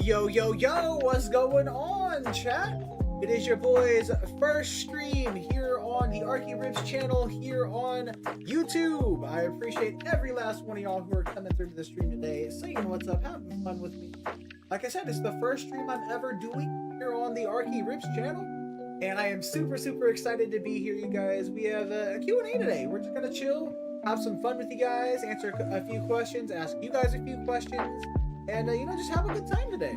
Yo, yo, yo, what's going on, chat? It is your boy's first stream here on the ArkyRips channel here on YouTube. I appreciate every last one of y'all who are coming through to the stream today, saying what's up, having fun with me. Like I said, it's the first stream I'm ever doing here on the ArkyRips channel, and I am super excited to be here, you guys. We have a Q&A today. We're just gonna chill, have some fun with you guys, answer a few questions, ask you guys a few questions, and just have a good time today.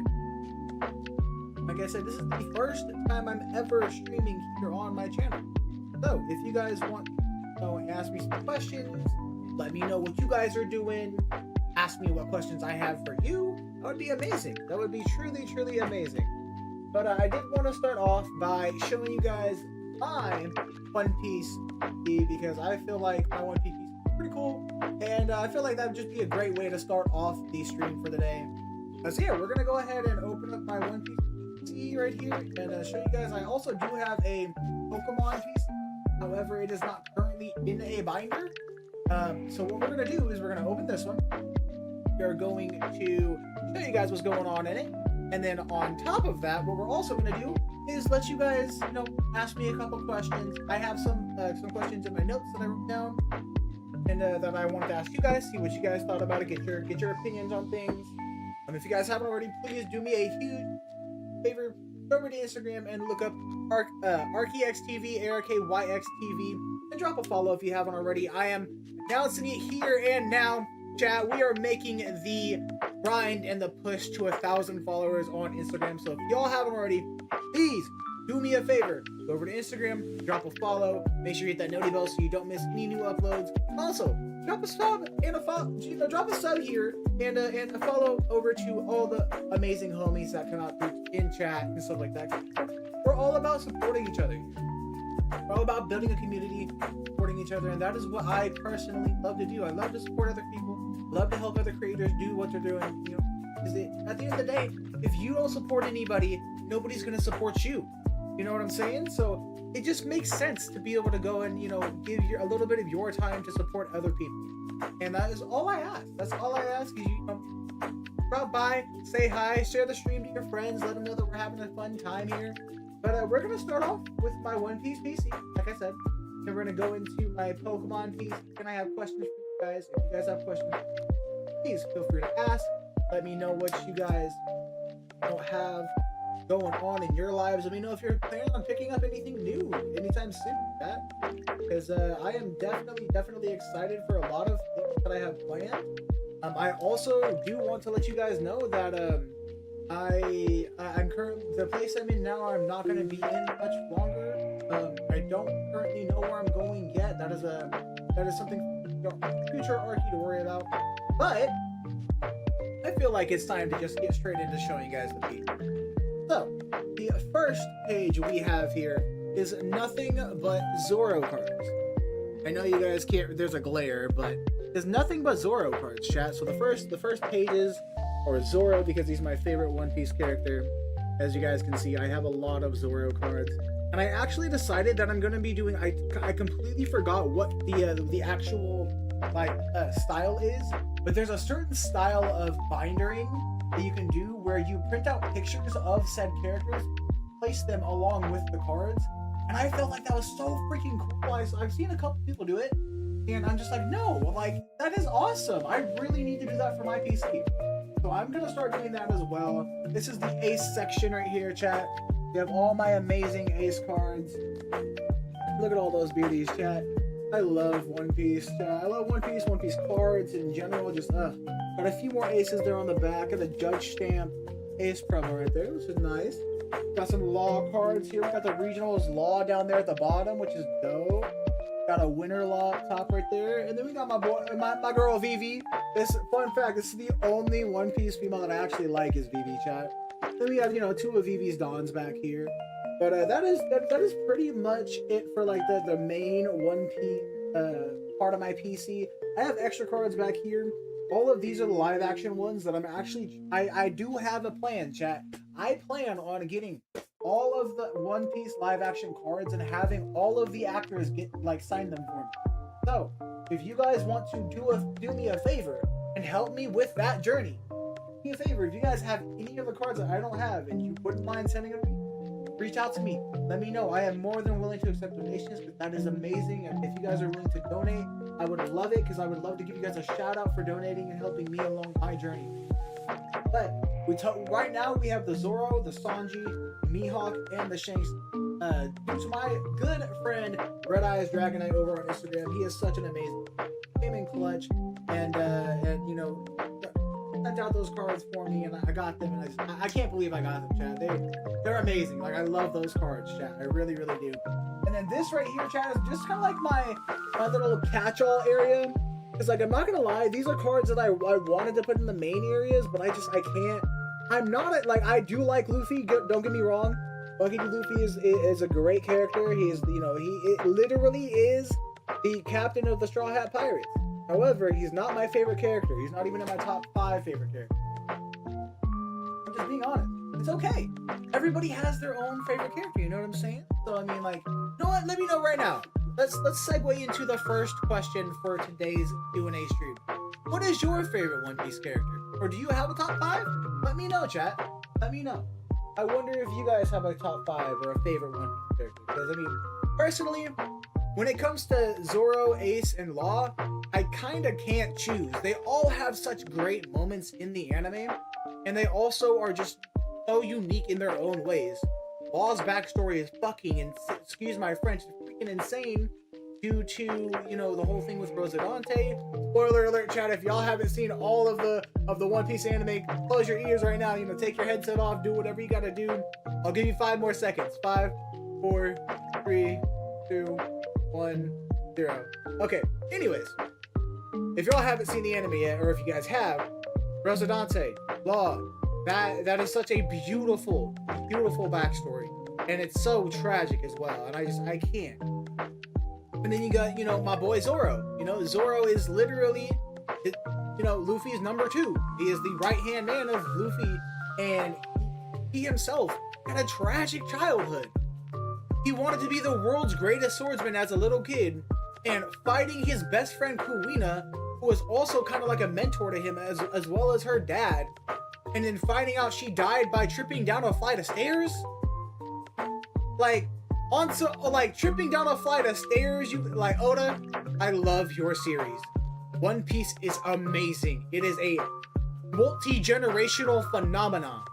Like I said, this is the first time I'm ever streaming here on my channel. So if you guys want to ask me some questions, let me know what you guys are doing, ask me what questions I have for you, that would be amazing. That would be truly amazing. But I did want to start off by showing you guys my One Piece piece, because I feel like my One Piece piece is pretty cool, and I feel like that would just be a great way to start off the stream for the day. So yeah, we're gonna go ahead and open up my One Piece piece right here and show you guys. I also do have a Pokemon piece, however it is not currently in a binder. So what we're gonna do is we're gonna open this one. We're going to show you guys what's going on in it, and then on top of that, what we're also gonna do is let you guys, ask me a couple questions. I have some questions in my notes that I wrote down, and that I wanted to ask you guys, see what you guys thought about it, get your opinions on things. If you guys haven't already, please do me a huge favor, go over to Instagram and look up ArkyXTV, ARKYXTV, and drop a follow if you haven't already. I am announcing it here and now, chat. We are making the grind and the push to 1,000 followers on Instagram. So if y'all haven't already, please do me a favor. Go over to Instagram, drop a follow, make sure you hit that noti bell so you don't miss any new uploads. Also, drop a sub and a follow, drop a sub here and a follow over to all the amazing homies that come out in chat and stuff like that. We're all about supporting each other. We're all about building a community, supporting each other, and that is what I personally love to do. I love to support other people, love to help other creators do what they're doing. Because at the end of the day, if you don't support anybody, nobody's gonna support you. You know what I'm saying? So it just makes sense to be able to go and give a little bit of your time to support other people, and that is all I ask. That's all I ask is drop by, say hi, share the stream to your friends, let them know that we're having a fun time here. But we're gonna start off with my One Piece PC, like I said, and we're gonna go into my Pokemon piece, and I have questions for you guys. If you guys have questions, please feel free to ask. Let me know what you guys have going on in your lives. Let me know if you're planning on picking up anything new anytime soon, because I am definitely excited for a lot of things that I have planned. I also do want to let you guys know that I'm currently, the place I'm in now, I'm not going to be in much longer. I don't currently know where I'm going yet. That is something for future Arky to worry about, but I feel like it's time to just get straight into showing you guys the piece. So, the first page we have here is nothing but Zoro cards. I know you guys can't, there's a glare, but there's nothing but Zoro cards, chat. So the first pages are Zoro, because he's my favorite One Piece character. As you guys can see, I have a lot of Zoro cards. And I actually decided that I'm going to be doing, I completely forgot what the actual style is, but there's a certain style of bindering that you can do where you print out pictures of said characters, place them along with the cards, and I felt like that was so freaking cool. I've seen a couple people do it, and I'm just like, no, that is awesome. I really need to do that for my PC. So I'm gonna start doing that as well. This is the Ace section right here, chat. We have all my amazing Ace cards. Look at all those beauties, chat. I love One Piece. I love One Piece cards in general. Just got a few more aces there on the back of the Judge Stamp Ace promo right there, which is nice. Got some Law cards here. We got the Regionals Law down there at the bottom, which is dope. Got a Winter Law up top right there, and then we got my girl Vivi. This fun fact: this is the only One Piece female that I actually like is Vivi, chat. Then we have two of Vivi's Dons back here. But that is pretty much it for the main One Piece part of my PC. I have extra cards back here. All of these are the live action ones that I do have a plan, chat. I plan on getting all of the One Piece live action cards and having all of the actors sign them for me. So if you guys want to do me a favor and help me with that journey, me a favor. If you guys have any of the cards that I don't have and you wouldn't mind sending them to me, reach out to me. Let me know. I am more than willing to accept donations, but that is amazing. And if you guys are willing to donate, I would love it, because I would love to give you guys a shout out for donating and helping me along my journey. But right now we have the Zoro, the Sanji, Mihawk, and the Shanks. Due to my good friend Red Eyes Dragonite over on Instagram, he is such an amazing gaming clutch, and you know, sent out those cards for me, and I got them, and I can't believe I got them, chat. They're amazing. Like, I love those cards, chat. I really, really do. And then this right here, chat, is just kind of like my little catch-all area. Because, like, I'm not gonna lie, these are cards that I wanted to put in the main areas, but I can't. I'm not like, I do like Luffy. Don't get me wrong. Lucky Luffy is a great character. He is, you know, he literally is the captain of the Straw Hat Pirates. However, he's not my favorite character. He's not even in my top 5 favorite characters. I'm just being honest. It's okay. Everybody has their own favorite character. You know what I'm saying? So I mean, like, you know what? Let me know right now. Let's segue into the first question for today's Q&A stream. What is your favorite One Piece character? Or do you have a top 5? Let me know, chat. Let me know. I wonder if you guys have a top 5 or a favorite One Piece character. Because, I mean, personally, when it comes to Zoro, Ace, and Law, I kind of can't choose. They all have such great moments in the anime, and they also are just so unique in their own ways. Law's backstory is fucking, excuse my French, freaking insane due to, you know, the whole thing with Rosadante. Spoiler alert, chat, if y'all haven't seen all of the One Piece anime, close your ears right now, you know, take your headset off, do whatever you gotta do. I'll give you 5 more seconds. 5, 4, 3, 2, 1, 0. Okay, anyways, if y'all haven't seen the anime yet, or if you guys have, Rosadante, Law, that is such a beautiful, beautiful backstory, and it's so tragic as well, and I can't. And then you got, you know, my boy Zoro. You know, Zoro is literally, you know, Luffy's number 2. He is the right-hand man of Luffy, and he himself had a tragic childhood. He wanted to be the world's greatest swordsman as a little kid, and fighting his best friend Kuina, who was also kind of like a mentor to him as well as her dad, and then finding out she died by tripping down a flight of stairs. Like, tripping down a flight of stairs, like, Oda, I love your series. One Piece is amazing. It is a multi-generational phenomenon,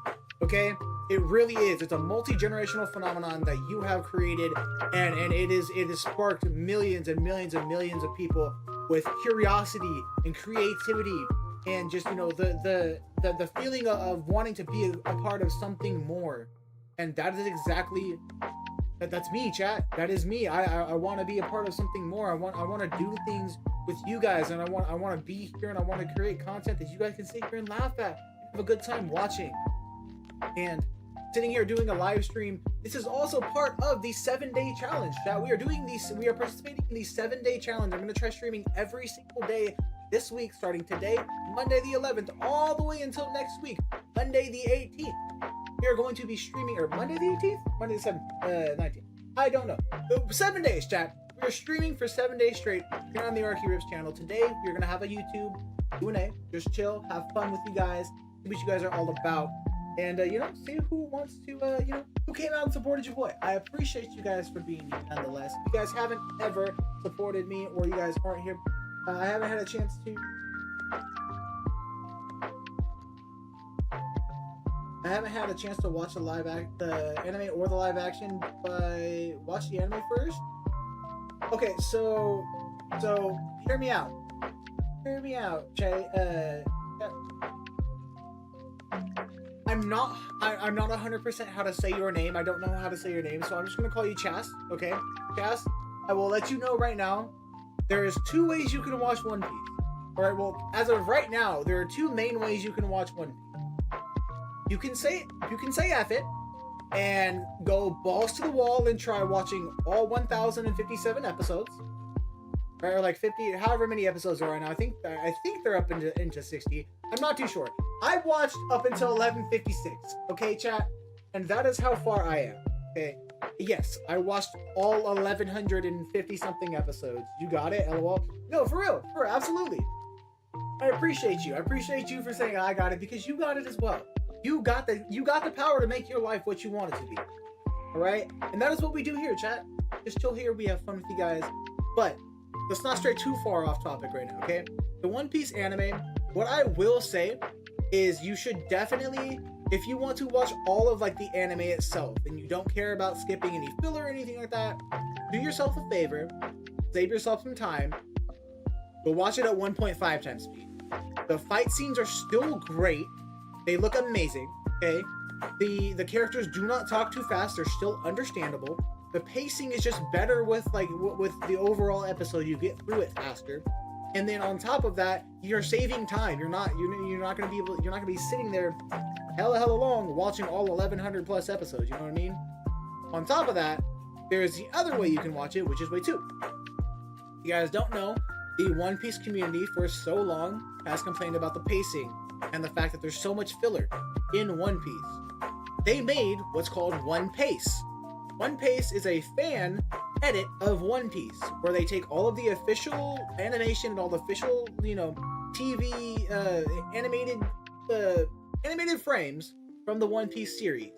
okay? It really is. It's a multi-generational phenomenon that you have created, and it has sparked millions and millions and millions of people with curiosity and creativity, and just, you know, the feeling of wanting to be a part of something more. And that is exactly that's me, chat. That is me. I want to be a part of something more. I want to do things with you guys, and I want to be here, and I want to create content that you guys can sit here and laugh at, have a good time watching. And sitting here doing a live stream, this is also part of the 7-day challenge, chat. We are participating in the 7-day challenge. I'm going to try streaming every single day this week, starting today, Monday the 11th, all the way until next week, Monday the 18th. We are going to be streaming, or Monday the 18th? Monday the 19th. I don't know. 7 days, chat. We are streaming for 7 days straight here on the ArkyRips channel. Today, we're going to have a YouTube Q&A. Just chill, have fun with you guys, see what you guys are all about. And, you know, see who wants to, you know, who came out and supported your boy. I appreciate you guys for being here nonetheless. If you guys haven't ever supported me, or you guys aren't here, I haven't had a chance to... I haven't had a chance to watch the anime or the live action, but watch the anime first. Okay, so hear me out. Hear me out, Jay. I'm not 100% how to say your name. I don't know how to say your name, so I'm just gonna call you Chas. Okay, Chas. I will let you know right now. There is 2 ways you can watch One Piece. All right. Well, as of right now, there are 2 main ways you can watch One Piece. You can say F it and go balls to the wall and try watching all 1,057 episodes, right? Or like 50, however many episodes there are right now. I think they're up into 60. I'm not too sure. I've watched up until 1156. Okay, chat, and that is how far I am. Okay. Yes, I watched all 1,150 something episodes. You got it, LOL. No, for real, absolutely. I appreciate you. I appreciate you for saying I got it, because you got it as well. You got the power to make your life what you want it to be. All right? And that is what we do here, chat. Just chill here. We have fun with you guys. But let's not stray too far off topic right now, okay? The One Piece anime, what I will say is you should definitely, if you want to watch all of like the anime itself and you don't care about skipping any filler or anything like that, do yourself a favor, save yourself some time, go watch it at 1.5 times speed. The fight scenes are still great. They look amazing, okay? The characters do not talk too fast. They're still understandable. The pacing is just better with the overall episode. You get through it faster. And then on top of that, you're saving time. You're not going to be sitting there hella long watching all 1100 plus episodes, you know what I mean? On top of that, there's the other way you can watch it, which is way 2. If you guys don't know, the One Piece community for so long has complained about the pacing and the fact that there's so much filler in One Piece. They made what's called One Pace. One Pace is a fan edit of One Piece, where they take all of the official animation and all the official, TV animated frames from the One Piece series,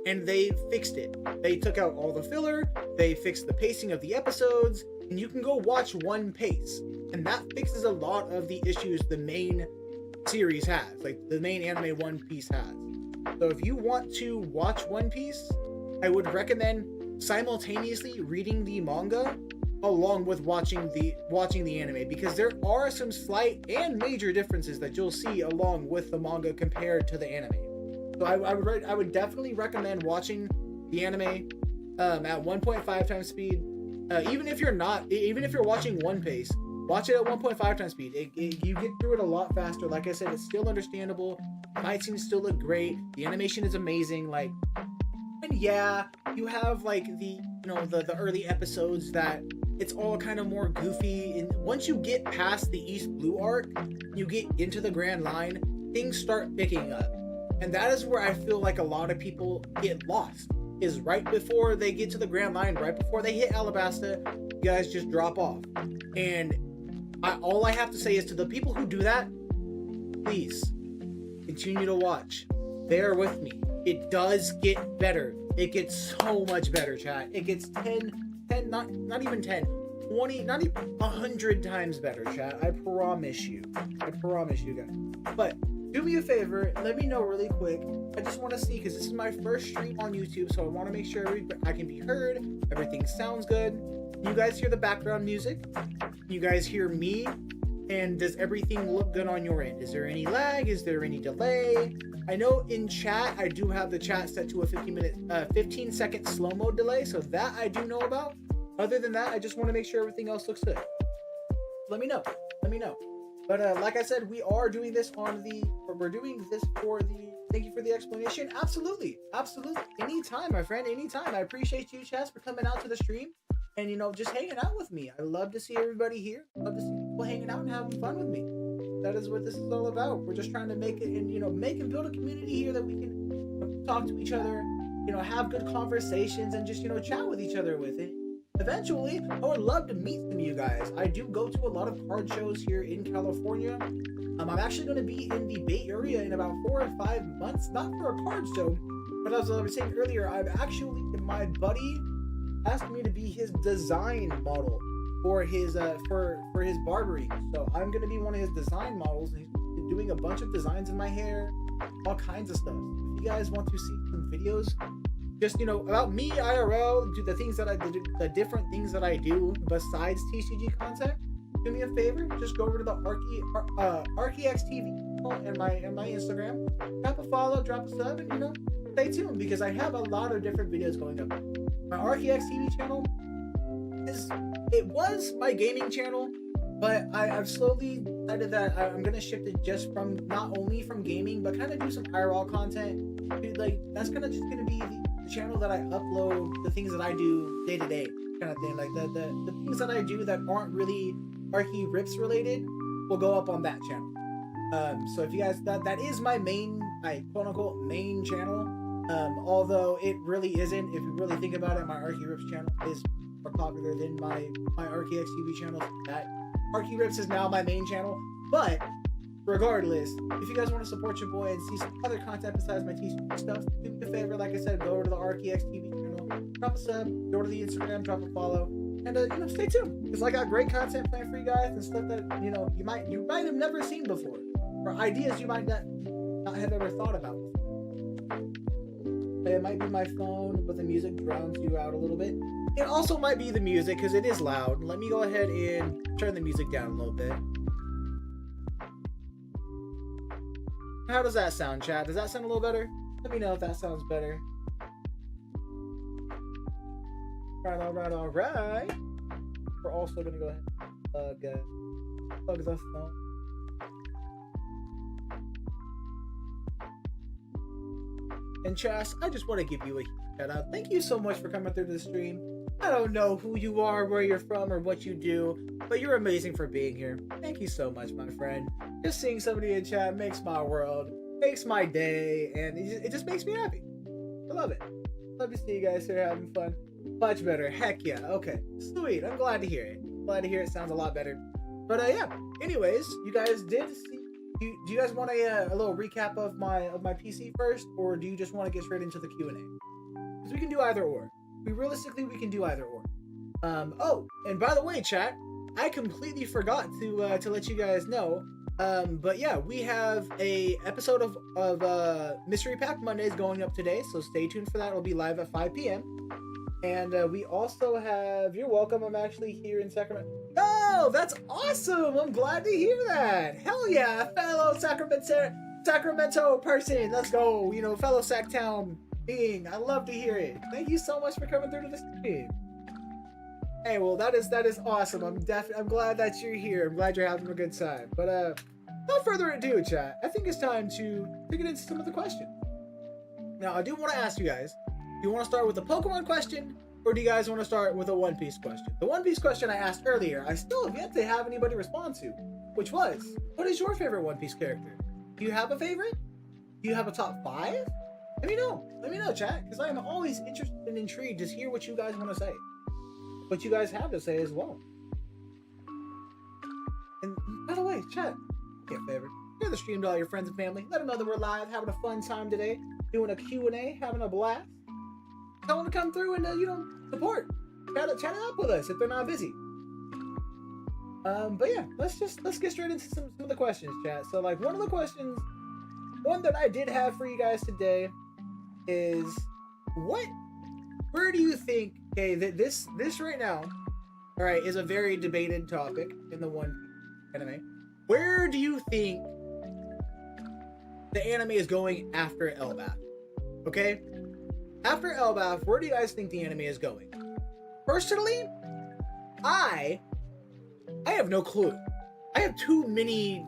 and they fixed it. They took out all the filler, they fixed the pacing of the episodes, and you can go watch One Pace, and that fixes a lot of the issues the main series has, like the main anime One Piece has. So if you want to watch One Piece, I would recommend simultaneously reading the manga along with watching the anime, because there are some slight and major differences that you'll see along with the manga compared to the anime. So I would definitely recommend watching the anime at 1.5 times speed. Even if you're watching One Piece, watch it at 1.5 times speed. You get through it a lot faster. Like I said, it's still understandable. Fight scenes still look great. The animation is amazing. And yeah, you have the early episodes that it's all kind of more goofy, and once you get past the East Blue arc, you get into the Grand Line, things start picking up. And that is where I feel like a lot of people get lost, is right before they get to the Grand Line, right before they hit Alabasta, you guys just drop off. And all I have to say is, to the people who do that, please continue to watch. Bear with me. It does get better. It gets so much better, chat. It gets 10, not even 10, 20, not even 100 times better, chat. I promise you. I promise you guys. But do me a favor, let me know really quick. I just want to see, because this is my first stream on YouTube, so I want to make sure I can be heard. Everything sounds good. You guys hear the background music? You guys hear me? And does everything look good on your end? Is there any lag? Is there any delay? I know in chat, I do have the chat set to a 15-second slow-mo delay, so that I do know about. Other than that, I just want to make sure everything else looks good. Let me know. But like I said, we are doing this we're doing this for the, thank you for the explanation. Absolutely. Anytime, my friend, anytime. I appreciate you, Chess, for coming out to the stream and, just hanging out with me. I love to see everybody here. I love to see people hanging out and having fun with me. That is what this is all about. We're just trying to make it and, make and build a community here that we can talk to each other, have good conversations and just, chat with each other with it. Eventually, I would love to meet some of you guys. I do go to a lot of card shows here in California. I'm actually going to be in the Bay Area in about 4 or 5 months, not for a card show, but as I was saying earlier, my buddy asked me to be his design model for his for his barbering. So I'm going to be one of his design models. He's doing a bunch of designs in my hair, all kinds of stuff. If you guys want to see some videos, just about me IRL, do the things that I do, the different things that I do besides TCG content, do me a favor, just go over to the ArkyXTV and my Instagram, drop a follow, drop a sub, and stay tuned, because I have a lot of different videos going up. My ArkyXTV channel was my gaming channel, but I've slowly decided that I'm gonna shift it just from not only from gaming, but kind of do some IRL content. That's kind of just gonna be the channel that I upload the things that I do day to day, kind of thing. Like the things that I do that aren't really ArkyRips related will go up on that channel. So if you guys, that is my quote unquote main channel. Although it really isn't. If you really think about it, my ArkyRips channel is more popular than my ArkyXTV channel. That ArkyRips is now my main channel. But regardless, if you guys want to support your boy and see some other content besides my teaching stuff, do me a favor. Like I said, go over to the ArkyX TV channel, drop a sub, go to the Instagram, drop a follow, and stay tuned because I got great content planned for you guys and stuff that you might have never seen before, or ideas you might not have ever thought about before. It might be my phone, but the music drowns you out a little bit. It also might be the music because it is loud. Let me go ahead and turn the music down a little bit. How does that sound, chat? Does that sound a little better? Let me know if that sounds better. All right. We're also gonna go ahead and plug the phone. And Chas, I just want to give you a shout out. Thank you so much for coming through to the stream. I don't know who you are, where you're from, or what you do, but you're amazing for being here. Thank you so much, my friend. Just seeing somebody in chat makes my world, makes my day, and it just makes me happy. I love it. Love to see you guys here having fun. Much better. Heck yeah. Okay. Sweet. I'm glad to hear it. Glad to hear it sounds a lot better. But yeah. Anyways, you guys did see. Do you guys want a little recap of my PC first, or do you just want to get straight into the Q&A? Because we can do either or. We can do either or. Oh, and by the way, chat, I completely forgot to let you guys know. But yeah, we have a episode of Mystery Pack Mondays going up today, so stay tuned for that. It'll be live at 5 p.m. And we also have, you're welcome, I'm actually here in Sacramento. Oh, that's awesome! I'm glad to hear that. Hell yeah, fellow Sacramento person. Let's go, fellow Sacktown being. I love to hear it. Thank you so much for coming through to the stream. Hey, well, that is awesome. I'm glad that you're here. I'm glad you're having a good time. But without further ado, chat, I think it's time to get into some of the questions. Now, I do want to ask you guys, do you want to start with a Pokemon question, or do you guys want to start with a One Piece question? The One Piece question I asked earlier, I still have yet to have anybody respond to, which was, what is your favorite One Piece character? Do you have a favorite? Do you have a top 5? Let me know. Let me know, chat, because I am always interested and intrigued to hear what you guys want to say. What you guys have to say as well. And by the way, chat, do me a favor. Share the stream to all your friends and family. Let them know that we're live, having a fun time today, doing a Q&A, having a blast. Tell them to come through and support. Chat it up with us if they're not busy. But yeah, let's get straight into some of the questions, chat. So like one that I did have for you guys today is where do you think, okay, this right now, all right, is a very debated topic in the One Piece anime. Where do you think the anime is going after Elbaf? Okay? After Elbaf, where do you guys think the anime is going? Personally, I have no clue. I have too many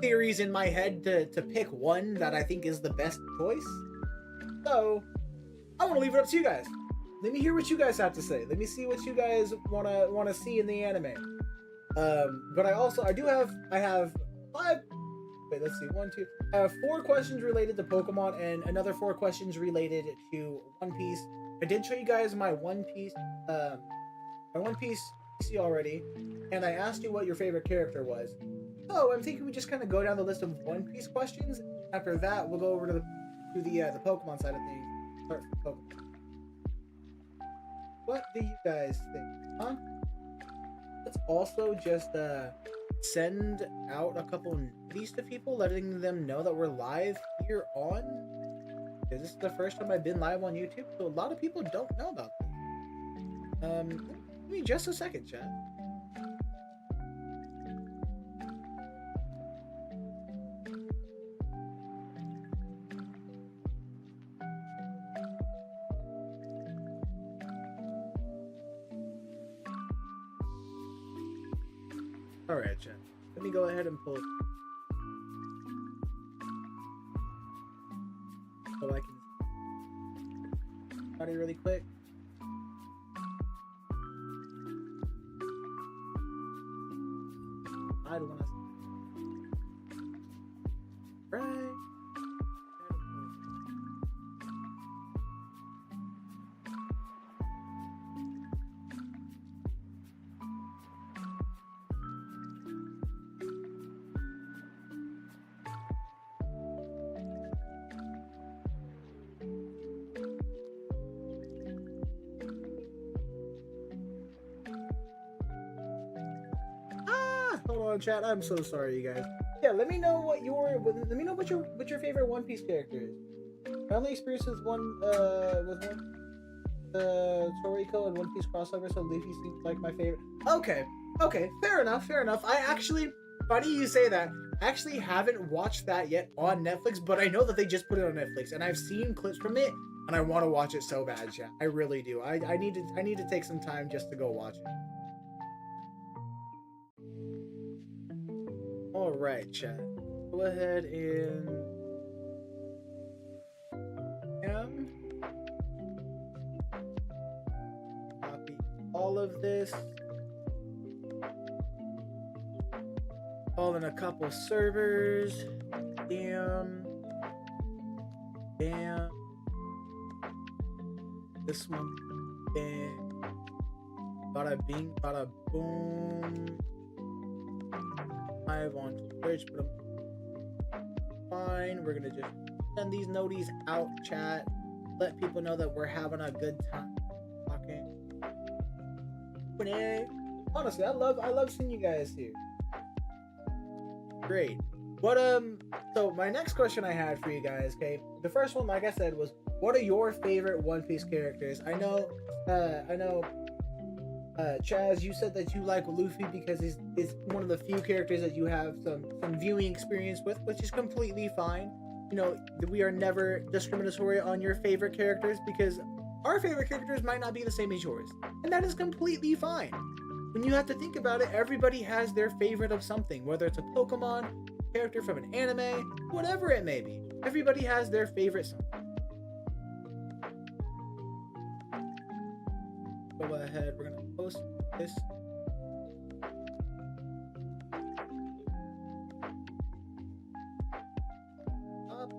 theories in my head to pick one that I think is the best choice. So, I want to leave it up to you guys. Let me hear what you guys have to say. Let me see what you guys wanna see in the anime. But I have 5. Wait, let's see. 1, 2. I have 4 questions related to Pokemon and another 4 questions related to One Piece. I did show you guys my One Piece PC already, and I asked you what your favorite character was. So I'm thinking we just kind of go down the list of One Piece questions. After that, we'll go over to the Pokemon side of things. Start from Pokemon. What do you guys think? Huh? Let's also just send out a couple notices to people, letting them know that we're live here on. Because this is the first time I've been live on YouTube, so a lot of people don't know about this. Give me just a second, chat. Alright, chat. Let me go ahead and pull so I can body really quick. I don't want to. Right. on, chat. I'm so sorry, you guys. Yeah, let me know what your favorite One Piece character is. My only experience with one Toriko and One Piece crossover, so Luffy seems like my favorite. Okay, fair enough. I actually, funny you say that. I actually haven't watched that yet on Netflix, but I know that they just put it on Netflix, and I've seen clips from it, and I want to watch it so bad, chat. I really do. I need to take some time just to go watch it. All right, chat. Go ahead and copy all of this. All in a couple servers. Bam. This one. Bam. Bada bing, bada boom. Live on Twitch, but I'm fine. We're gonna just send these noties out, chat. Let people know that we're having a good time talking. Honestly, I love seeing you guys here. Great. But so my next question I had for you guys, okay? The first one, like I said, was what are your favorite One Piece characters? I know Chaz, you said that you like Luffy because he's one of the few characters that you have some viewing experience with, which is completely fine. You know, we are never discriminatory on your favorite characters because our favorite characters might not be the same as yours, and that is completely fine. When you have to think about it, everybody has their favorite of something, whether it's a Pokemon, character from an anime, whatever it may be. Everybody has their favorite something. Go ahead, we're gonna post this. Up.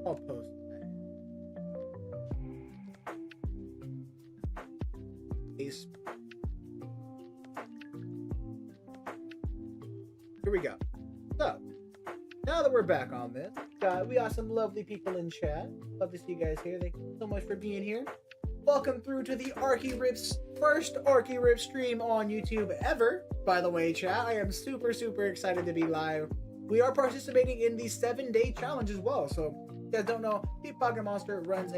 I'll post that. Here we go. So, now that we're back on this, we got some lovely people in chat. Love to see you guys here. Thank you so much for being here. Welcome through to the ArkyRips first ArkyRips stream on YouTube ever. By the way, chat, I am super excited to be live. We are participating in the 7-day challenge as well. So, if you guys don't know, Pocket Monster runs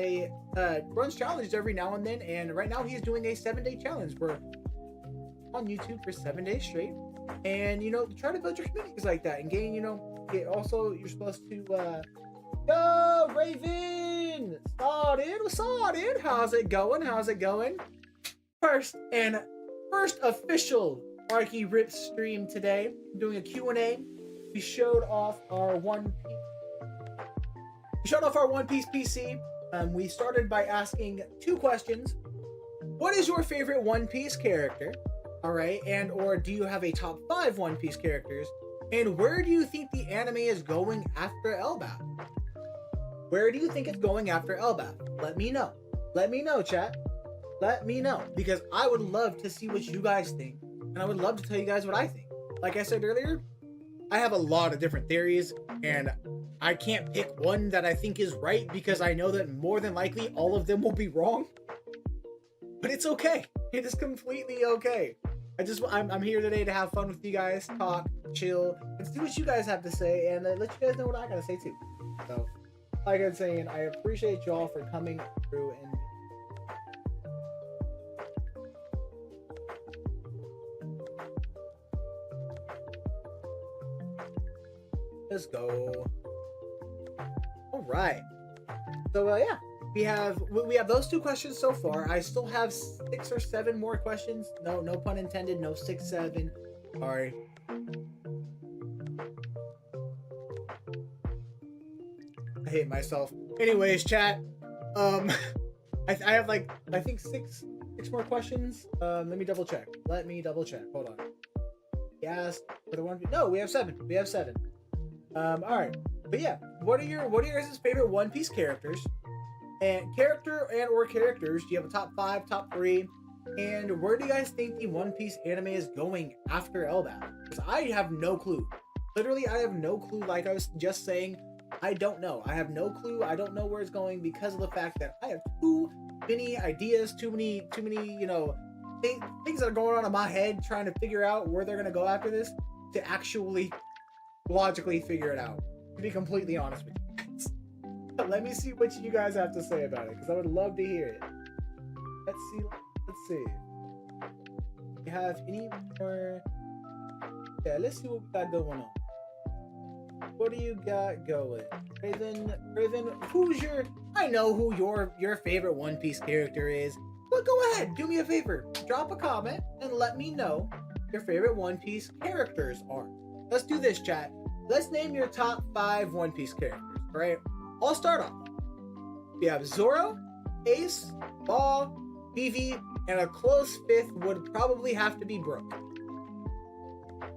challenges every now and then, and right now he's doing a 7-day challenge. We're on YouTube for 7 days straight, and you know, try to build your communities like that and gain, you know. Also, you're supposed to yo, Raven! Started! How's it going? First official ArkyRips stream today. Doing a Q&A. We showed off our One Piece PC. We started by asking 2 questions. What is your favorite One Piece character? All right, and or do you have a top 5 One Piece characters? And where do you think the anime is going after Elbaf? Where do you think it's going after Elbaf? Let me know. Let me know, chat. Let me know. Because I would love to see what you guys think. And I would love to tell you guys what I think. Like I said earlier, I have a lot of different theories. And I can't pick one that I think is right because I know that more than likely all of them will be wrong. But it's okay. It is completely okay. I'm here today to have fun with you guys, talk, chill, and see what you guys have to say, and let you guys know what I gotta say too. So, like I'm saying, I appreciate y'all for coming through and let's go. All right. So yeah. We have those 2 questions so far. I still have 6 or 7 more questions. No pun intended. No 6, 7. Sorry. I hate myself. Anyways, chat. I have like I think 6 more questions. Let me double check. Hold on. Yes. For the one. No, we have 7. All right. But yeah, what are your guys' favorite One Piece characters? And characters, do you have a top 5, top 3? And where do you guys think the One Piece anime is going after Elbaf? Because I have no clue. Literally, I have no clue. Like I was just saying, I don't know. I have no clue. I don't know where it's going because of the fact that I have 2 many ideas, too many, you know, things that are going on in my head trying to figure out where they're gonna go after this to actually logically figure it out. To be completely honest with you guys. Let me see what you guys have to say about it, because I would love to hear it. Let's see. We have any more? Yeah, let's see what we got going on. What do you got going? Raven, who's your... I know who your favorite One Piece character is. But go ahead, do me a favor. Drop a comment and let me know your favorite One Piece characters are. Let's do this, chat. Let's name your top 5 One Piece characters, right? I'll start off. We have Zoro, Ace, Law, Vivi, and a close 5th would probably have to be Brook.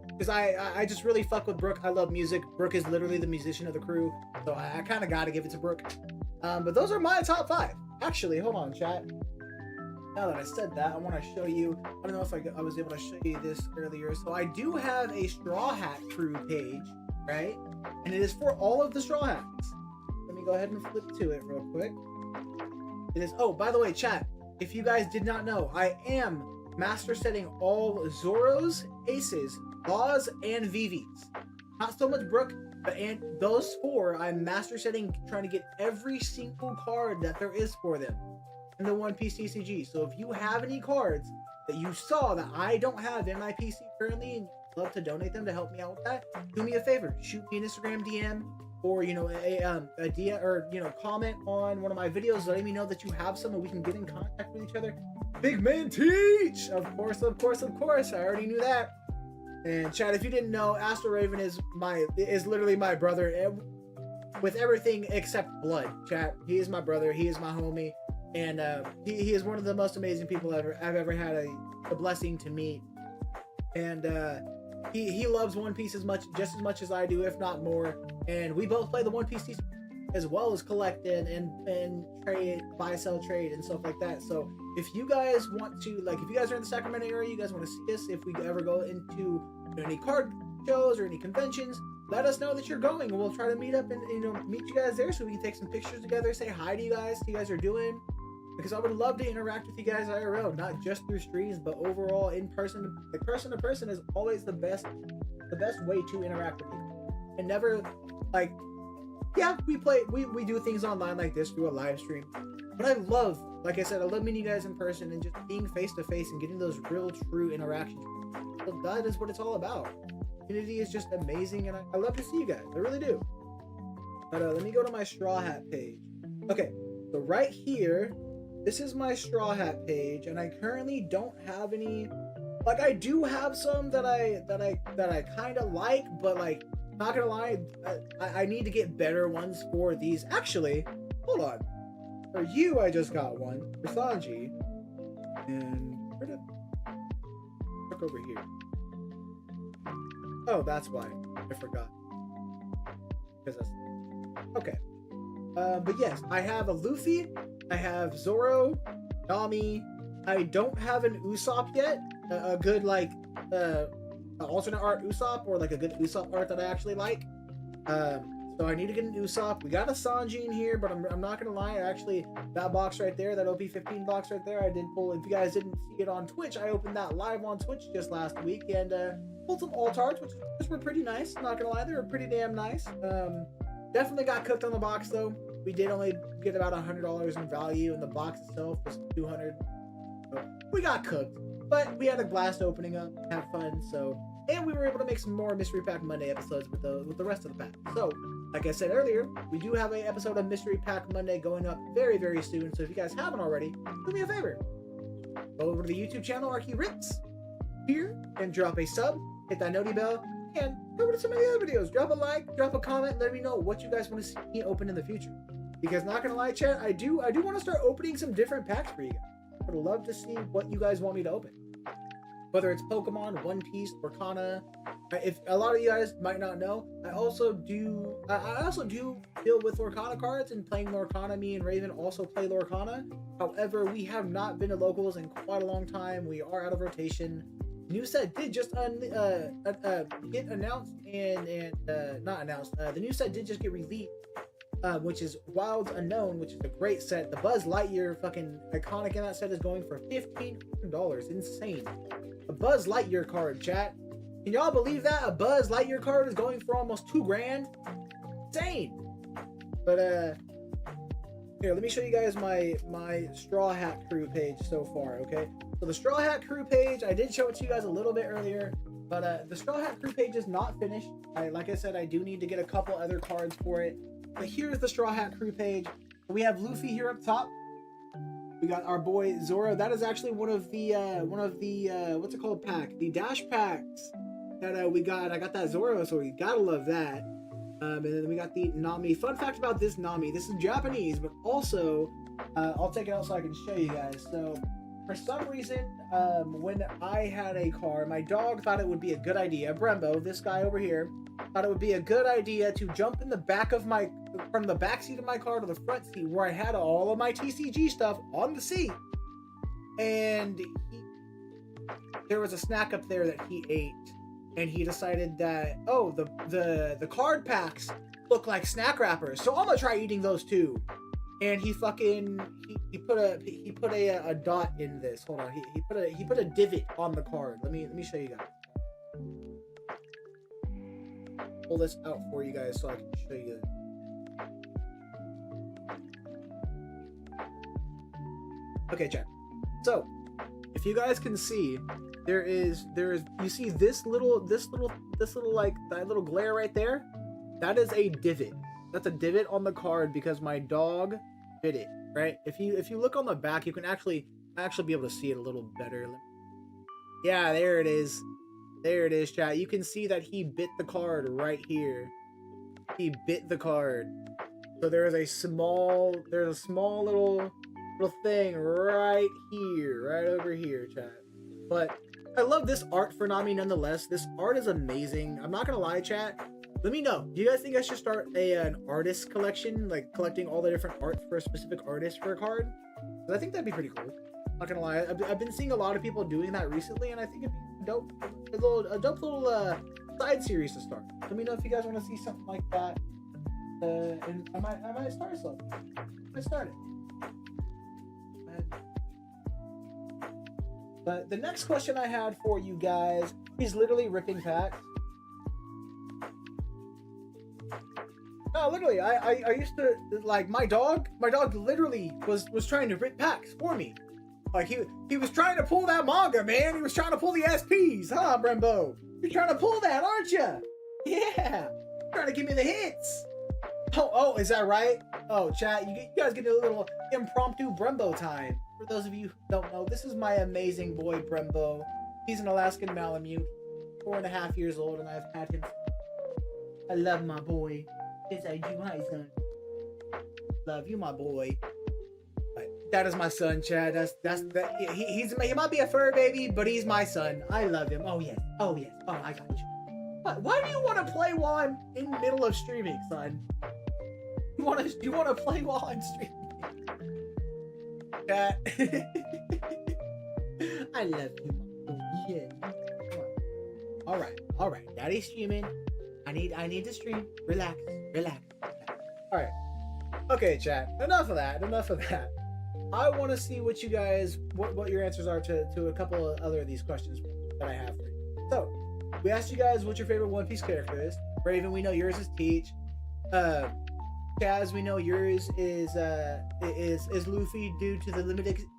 Because I just really fuck with Brook. I love music. Brook is literally the musician of the crew. So I kind of got to give it to Brook. But those are my top 5. Actually, hold on, chat. Now that I said that, I want to show you. I don't know if I was able to show you this earlier. So I do have a Straw Hat crew page, right? And it is for all of the Straw Hats. Let me go ahead and flip to it real quick. It is... Oh, by the way, chat. If you guys did not know, I am master setting all Zoros, Aces, Laws, and Vivis. Not so much Brook, but and those 4 I'm master setting, trying to get every single card that there is for them in the One Piece TCG. So if you have any cards that you saw that I don't have in my PC currently and you'd love to donate them to help me out with that, do me a favor, shoot me an Instagram DM, or you know, a DM, or you know, comment on one of my videos letting me know that you have some and we can get in contact with each other. Big man teach! Of course, I already knew that. And chat, if you didn't know, Astro Raven is literally my brother with everything except blood. Chat, he is my brother, he is my homie, and he is one of the most amazing people I've ever had the blessing to meet. And he loves One Piece just as much as I do, if not more. And we both play the One Piece as well as collect and trade, buy, sell, trade, and stuff like that. So if you guys want to, like, if you guys are in the Sacramento area, you guys want to see us, if we ever go into, you know, any card shows or any conventions, let us know that you're going, and we'll try to meet up and, you know, meet you guys there so we can take some pictures together, say hi to you guys, see how you guys are doing, because I would love to interact with you guys IRL, not just through streams, but overall in person. Like, person to person is always the best way to interact with people, and never, like, yeah, we do things online like this through a live stream, but I love, like I said, I love meeting you guys in person and just being face to face and getting those real, true interactions. So that is what it's all about. Community is just amazing, and I love to see you guys. I really do. But let me go to my Straw Hat page. Okay, so right here, this is my Straw Hat page, and I currently don't have any. Like, I do have some that I kind of like, but like, not gonna lie, I need to get better ones for these. Actually, hold on. For you, I just got one for Sanji, and where did look over here? Oh, that's why I forgot. Because that's okay. But yes, I have a Luffy, I have Zoro, Nami. I don't have an Usopp yet. A good like alternate art Usopp, or like a good Usopp art that I actually like. So I need to get an Usopp. We got a Sanji in here, but I'm not gonna lie. Actually, that box right there, that OP15 box right there, I did pull. If you guys didn't see it on Twitch, I opened that live on Twitch just last week and pulled some alt arts, which were pretty nice. Not gonna lie, they were pretty damn nice. Definitely got cooked on the box though. We did only get about $100 in value, and the box itself was $200. So we got cooked, but we had a blast opening up, have fun. So, and we were able to make some more Mystery Pack Monday episodes with the rest of the pack. So, like I said earlier, we do have an episode of Mystery Pack Monday going up very, very soon. So if you guys haven't already, do me a favor. Go over to the YouTube channel, ArkyRips, here, and drop a sub, hit that noti bell, and go over to some of the other videos. Drop a like, drop a comment, let me know what you guys want to see me open in the future. Because not gonna lie, chat, I do want to start opening some different packs for you guys. I would love to see what you guys want me to open. Whether it's Pokemon, One Piece, Lorcana. If a lot of you guys might not know, I also do deal with Lorcana cards, and playing Lorcana, me and Raven also play Lorcana. However, we have not been to locals in quite a long time. We are out of rotation. New set did just get announced and not announced. The new set did just get released which is Wilds Unknown, which is a great set. The Buzz Lightyear fucking iconic in that set is going for $1,500. Insane. A Buzz Lightyear card, chat. Can y'all believe that? A Buzz Lightyear card is going for almost $2,000. Insane. But here, let me show you guys my Straw Hat Crew page so far, okay? So the Straw Hat Crew page, I did show it to you guys a little bit earlier, but the Straw Hat Crew page is not finished. Like I said, I do need to get a couple other cards for it. But here's the Straw Hat Crew page. We have Luffy here up top. We got our boy Zoro. That is actually one of the what's it called, pack? The dash packs that we got. I got that Zoro, so we gotta love that. And then we got the Nami. Fun fact about this Nami: this is Japanese, but also I'll take it out so I can show you guys. So for some reason, when I had a car, my dog thought it would be a good idea. Brembo, this guy over here, thought it would be a good idea to jump in the back of from the back seat of my car to the front seat where I had all of my TCG stuff on the seat. And there was a snack up there that he ate. And he decided that, oh, the card packs look like snack wrappers, so I'm gonna try eating those too. And he put a dot in this. Hold on, he put a divot on the card. Let me show you guys. Pull this out for you guys so I can show you. Okay, chat. So if you guys can see, there is you see this little like that little glare right there, that is a divot. That's a divot on the card because my dog bit it, right? If you look on the back, you can actually be able to see it a little better. Yeah, there it is, chat. You can see that he bit the card right here. He bit the card. So there's a small little thing right here, right over here, chat. But I love this art for Nami nonetheless. This art is amazing. I'm not gonna lie, chat. Let me know. Do you guys think I should start an artist collection, like collecting all the different art for a specific artist for a card? Because I think that'd be pretty cool. Not gonna lie, I've been seeing a lot of people doing that recently, and I think it'd be dope. A dope little side series to start. Let me know if you guys want to see something like that. And I might start something. I might start it. But the next question I had for you guys, he's literally ripping packs. No, literally, I used to, like, my dog literally was trying to rip packs for me. Like, he was trying to pull that manga, man. He was trying to pull the SPs, huh, Brembo? You're trying to pull that, aren't you? Yeah. You're trying to give me the hits. Oh, is that right? Oh, chat, you guys get a little impromptu Brembo time. For those of you who don't know, this is my amazing boy, Brembo. He's an Alaskan Malamute, 4.5 years old, and I've had him. I love my boy. Yes, I do. Hi, son. Love you, my boy. But that is my son, Chad. He might be a fur baby, but he's my son. I love him. Oh yes. Oh yes. Oh, I got you. Why do you want to play while I'm in the middle of streaming, son? You want to play while I'm streaming? Cat. I love you, my boy. Yeah. All right. Daddy's streaming. I need to stream. Relax. All right. Okay, chat. Enough of that. I want to see what you guys, what your answers are to a couple of other of these questions that I have for you. So, we asked you guys what your favorite One Piece character is. Raven, we know yours is Teach. Kaz, we know yours is Luffy due to the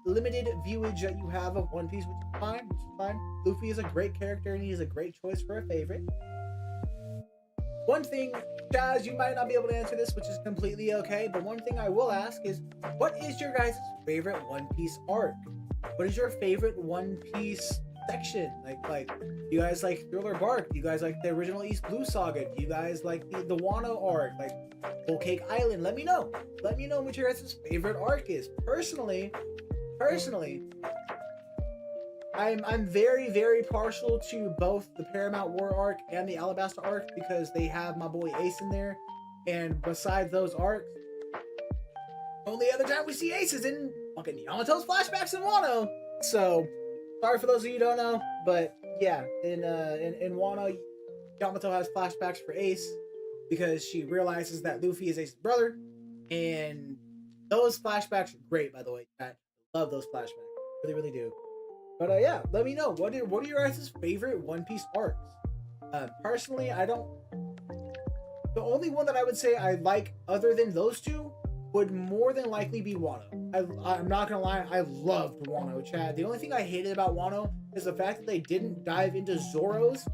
limited viewage that you have of One Piece, which is fine. Luffy is a great character and he is a great choice for a favorite. One thing, Chaz, you might not be able to answer this, which is completely okay, but one thing I will ask is, what is your guys' favorite One Piece arc? What is your favorite One Piece section? Like, you guys like Thriller Bark? You guys like the original East Blue Saga? You guys like the Wano arc? Like Whole Cake Island? Let me know. Let me know what your guys' favorite arc is. Personally, I'm very, very partial to both the Paramount War arc and the Alabasta arc because they have my boy Ace in there. And besides those arcs, only other time we see Ace is in fucking Yamato's flashbacks in Wano. So, sorry for those of you who don't know, but yeah, in Wano, Yamato has flashbacks for Ace because she realizes that Luffy is Ace's brother. And those flashbacks are great, by the way. I love those flashbacks. Really, really do. But yeah, let me know. What are your guys' favorite One Piece arcs? Personally, I don't. The only one that I would say I like other than those two would more than likely be Wano. I'm not gonna lie, I loved Wano, Chad. The only thing I hated about Wano is the fact that they didn't dive into Zoro's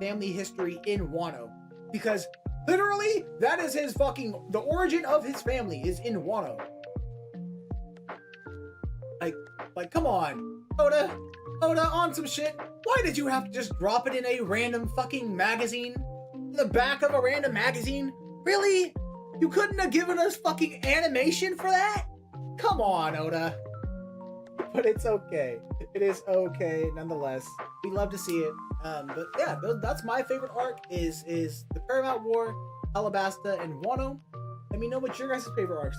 family history in Wano. Because literally, that is his fucking, the origin of his family is in Wano. Like, come on, Oda, on some shit. Why did you have to just drop it in a random fucking magazine? In the back of a random magazine? Really? You couldn't have given us fucking animation for that? Come on, Oda. But it's okay. It is okay, nonetheless. We love to see it. But yeah, that's my favorite arc is the Paramount War, Alabasta, and Wano. Let me know what your guys' favorite arcs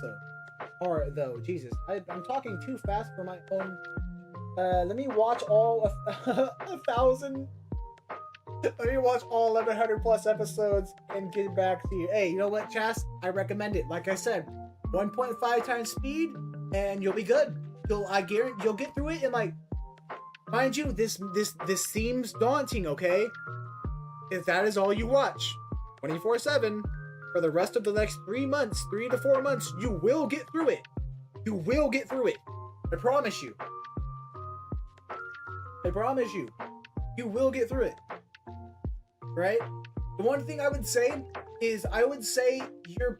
are, though. Jesus, I'm talking too fast for my own. Let me watch all 1,000. Let me watch all 1,100 plus episodes and get back to you. Hey, you know what, Chas? I recommend it. Like I said, 1.5 times speed, and you'll be good. I guarantee you'll get through it in like. Mind you, this seems daunting. Okay, if that is all you watch, 24/7 for the rest of the next 3 months, 3 to 4 months, you will get through it. You will get through it. I promise you. I promise you. You will get through it. Right? The one thing I would say is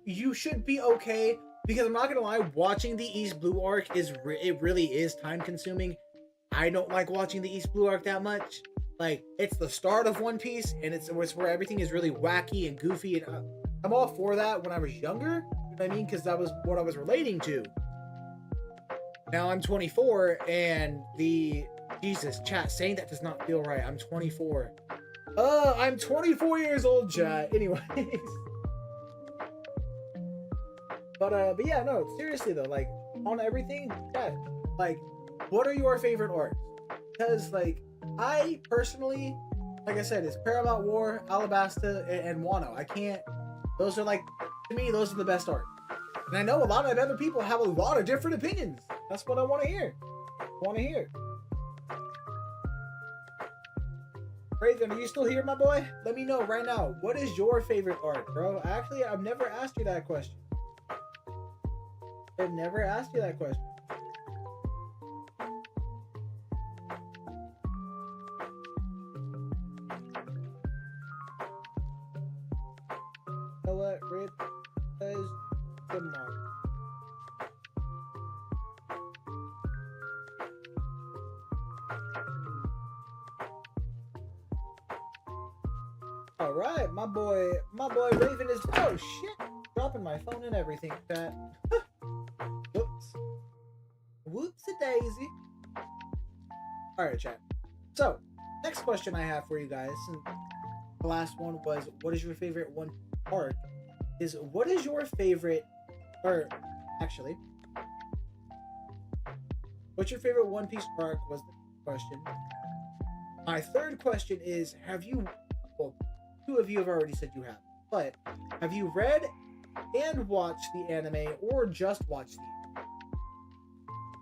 you should be okay, because I'm not gonna lie, watching the East Blue arc it really is time consuming. I don't like watching the East Blue arc that much. Like, it's the start of One Piece, and it's where everything is really wacky and goofy, and I'm all for that when I was younger. You know what I mean? Because that was what I was relating to. Now I'm 24, and Jesus, chat, saying that does not feel right. I'm 24. I'm 24 years old, chat. Anyways. But yeah, no, seriously though, like, on everything, chat, like, what are your favorite arcs? Because, like, I personally, like I said, it's Paramount War, Alabasta, and Wano. I can't, those are like, to me, those are the best arcs. And I know a lot of other people have a lot of different opinions. That's what I want to hear. Raven, are you still here, my boy? Let me know right now. What is your favorite arc, bro? Actually, I've never asked you that question. I've never asked you that question. You know what? Rip says tomorrow. All right, my boy Raven is. Oh shit! Dropping my phone and everything. Chat. Whoopsie daisy. All right, chat. So, next question I have for you guys, and the last one was, what is your favorite One arc? Is what is your favorite, or actually, what's your favorite One Piece arc was the question. My third question is, have you, well, two of you have already said you have, but have you read and watched the anime or just watched the anime?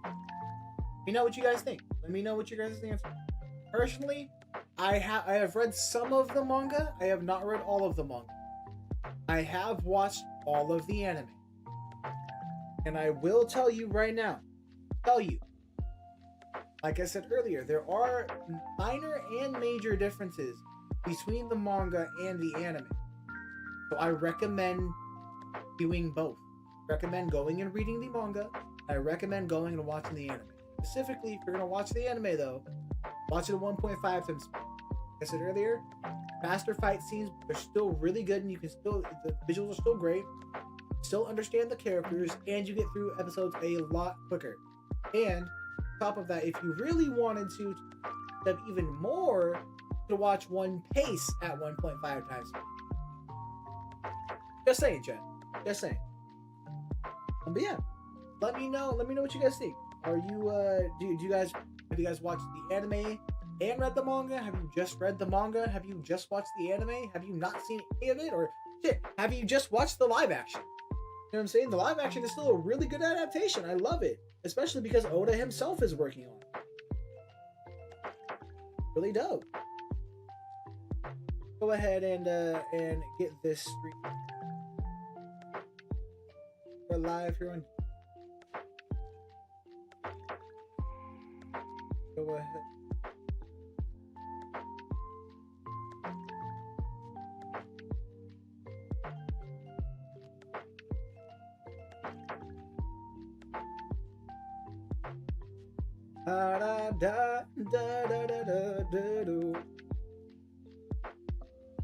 Let me know what you guys think. Let me know what you guys think. Personally, I have read some of the manga. I have not read all of the manga. I have watched all of the anime. And I will tell you right now, like I said earlier, there are minor and major differences between the manga and the anime. So I recommend doing both. Recommend going and reading the manga. I recommend going and watching the anime. Specifically, if you're going to watch the anime though, watch it at 1.5 times speed. Like I said earlier, faster fight scenes are still really good, and you can still, the visuals are still great, still understand the characters, and you get through episodes a lot quicker. And on top of that, if you really wanted to step even more, to watch One Piece at 1.5 times speed. Just saying, chat. Just saying. But yeah, let me know what you guys think. Are you have you guys watched the anime and read the manga? Have you just read the manga? Have you just watched the anime? Have you not seen any of it? Or shit, have you just watched the live action? what I'm saying? The live action is still a really good adaptation. I love it, especially because Oda himself is working on it. Really dope. Go ahead and get this stream. We're live here on. Go ahead. Da da da da da da da da do.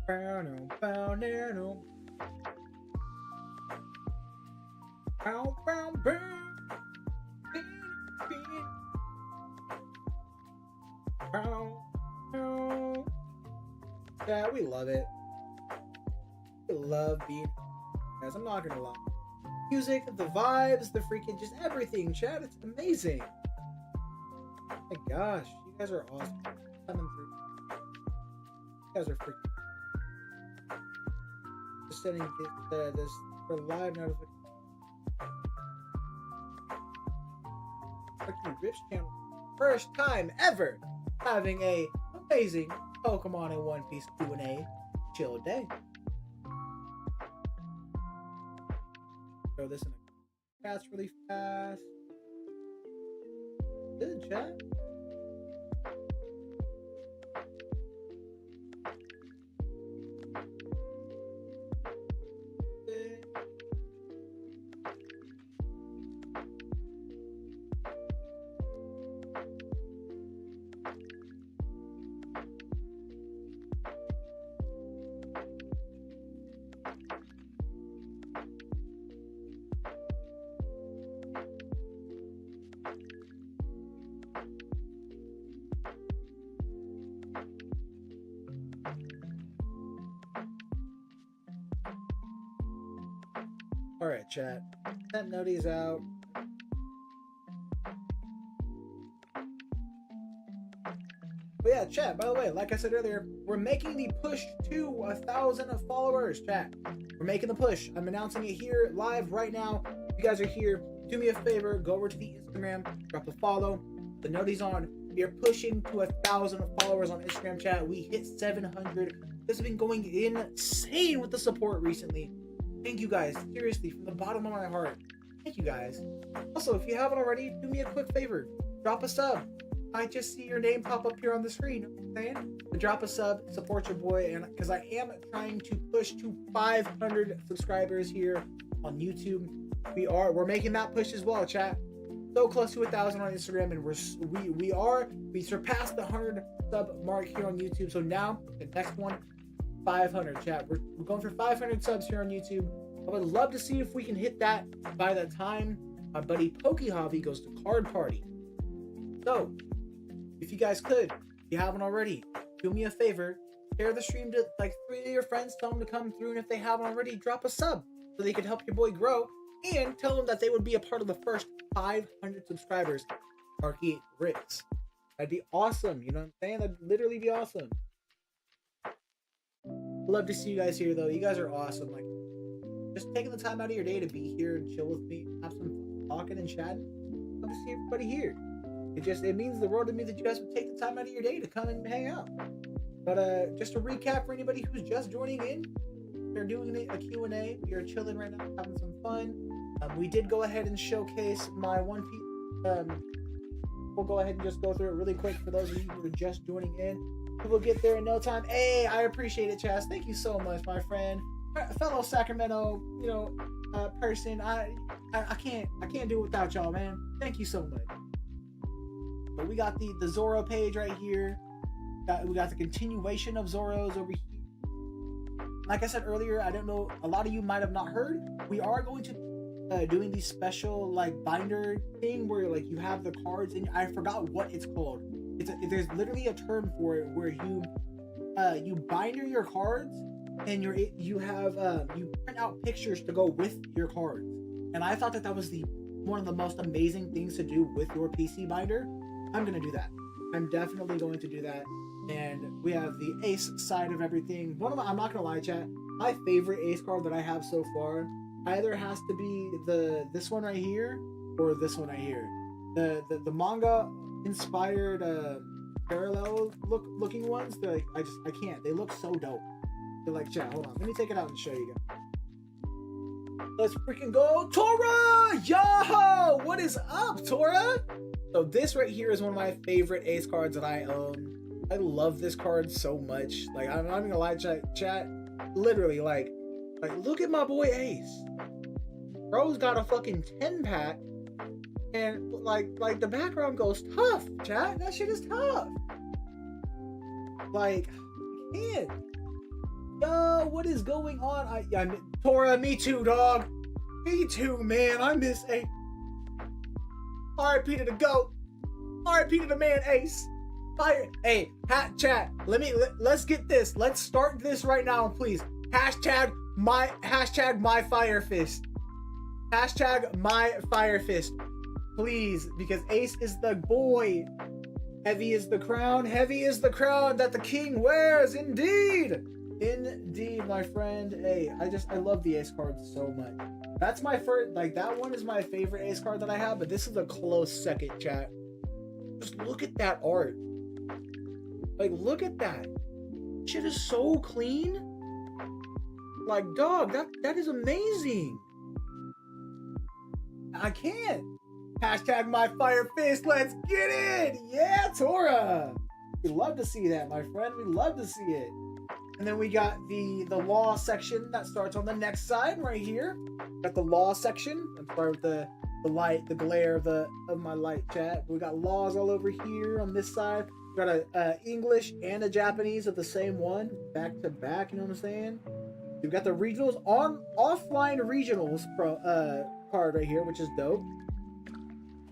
Bow bow no. Bow bow bow. Yeah, we love it. We love being guys. I'm not gonna lie. Music, the vibes, the freaking just everything, chat. It's amazing. Oh my gosh, you guys are awesome. Coming through. You guys are freaking. Just sending this for live notification. ArkyRips channel. First time ever having a amazing Pokemon and One Piece Q&A chill day. Throw this in a cast really fast. Good chat. Alright, chat. That noti's out. But yeah, chat, by the way, like I said earlier, we're making the push to 1,000 followers, chat. We're making the push. I'm announcing it here live right now. If you guys are here, do me a favor, go over to the Instagram, drop a follow. The noti's on. We are pushing to 1,000 followers on Instagram, chat. We hit 700. This has been going insane with the support recently. Thank you guys, seriously, from the bottom of my heart. Thank you guys. Also, if you haven't already, do me a quick favor. Drop a sub. I just see your name pop up here on the screen. You know what I'm saying? But drop a sub, support your boy, and because I am trying to push to 500 subscribers here on YouTube. We're making that push as well, chat. So close to 1,000 on Instagram, and we surpassed the 100 sub mark here on YouTube. So now the next one, 500, chat. We're going for 500 subs here on YouTube. I would love to see if we can hit that by the time my buddy Pokey Hobby goes to Card Party. So, if you guys could, if you haven't already, do me a favor, share the stream to like 3 of your friends, tell them to come through, and if they haven't already, drop a sub so they can help your boy grow, and tell them that they would be a part of the first 500 subscribers, ArkyRips. That'd be awesome, you know what I'm saying? That'd literally be awesome. Love to see you guys here, though. You guys are awesome. Like, just taking the time out of your day to be here and chill with me, have some fun talking and chatting. Love to see everybody here. It means the world to me that you guys would take the time out of your day to come and hang out. But just to recap for anybody who's just joining in, we're doing a Q&A. We are chilling right now, having some fun. We did go ahead and showcase my One Piece. We'll go ahead and just go through it really quick for those of you who are just joining in. We will get there in no time. Hey, I appreciate it, Chaz. Thank you so much, my friend, fellow Sacramento, person. I can't do it without y'all, man. Thank you so much. But we got the Zoro page right here. We got the continuation of Zoro's over here. Like I said earlier, I don't know. A lot of you might have not heard. We are going to doing these special like binder thing where like you have the cards, and I forgot what it's called. There's literally a term for it where you binder your cards, and you print out pictures to go with your cards. And I thought that was one of the most amazing things to do with your PC binder. I'm gonna do that. I'm definitely going to do that. And we have the ace side of everything. I'm not gonna lie, chat. My favorite ace card that I have so far either has to be this one right here or this one right here. The manga inspired parallel looking ones. They're like I can't. They look so dope. They're like, chat, hold on. Let me take it out and show you guys. Let's freaking go, Tora! Yo! What is up, Tora? So this right here is one of my favorite Ace cards that I own. I love this card so much. Like, I'm not even gonna lie, chat. Literally, like, look at my boy Ace. Bro's got a fucking 10-pack, and like the background goes tough, chat. That shit is tough. Like, I can't. Yo, what is going on? Tora, me too, dog. Me too, man. I miss Ace. RIP to the GOAT. RIP to the man Ace. Fire. Hey, chat. Let's get this. Let's start this right now, please. Hashtag my fire fist. Hashtag my fire fist. Please, because Ace is the boy. Heavy is the crown. Heavy is the crown that the king wears. Indeed. Indeed, my friend. Hey, I love the Ace cards so much. That's my first, like, that one is my favorite Ace card that I have, but this is a close second, chat. Just look at that art. Like, look at that. Shit is so clean. Like, dog, that is amazing. I can't. Hashtag my fire fist. Let's get it. Yeah, Tora. We love to see that, my friend. We love to see it. And then we got the law section that starts on the next side right here. Got the law section. I'm sorry with the light, the glare of my light, chat. We got laws all over here on this side. We got a English and a Japanese of the same one, back to back. You know what I'm saying? We've got the regionals on offline regionals card right here, which is dope.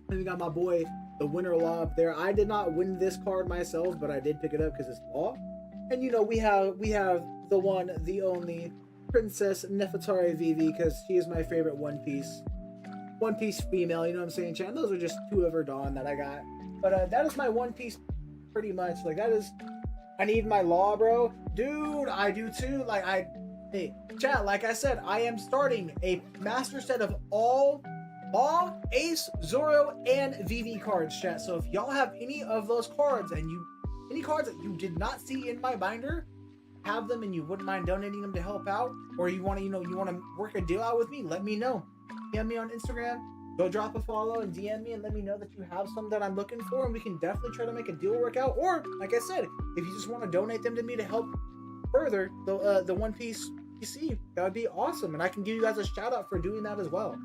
And we got my boy, the winner law up there. I did not win this card myself, but I did pick it up because it's law. And you know, we have the one, the only Princess Nefertari Vivi, because she is my favorite One Piece female. You know what I'm saying, chat? Those are just two of her Dawn that I got. But that is my One Piece, pretty much. Like, that is, I need my law, bro. Dude, I do too. Like, hey, chat, like I said, I am starting a master set of all Ace, Zoro, and Vivi cards, chat. So if y'all have any of those cards and any cards that you did not see in my binder, have them and you wouldn't mind donating them to help out, or you want to work a deal out with me, let me know. DM me on Instagram, go drop a follow and DM me and let me know that you have some that I'm looking for, and we can definitely try to make a deal work out. Or like I said, if you just want to donate them to me to help further the One Piece PC, that would be awesome, and I can give you guys a shout out for doing that as well.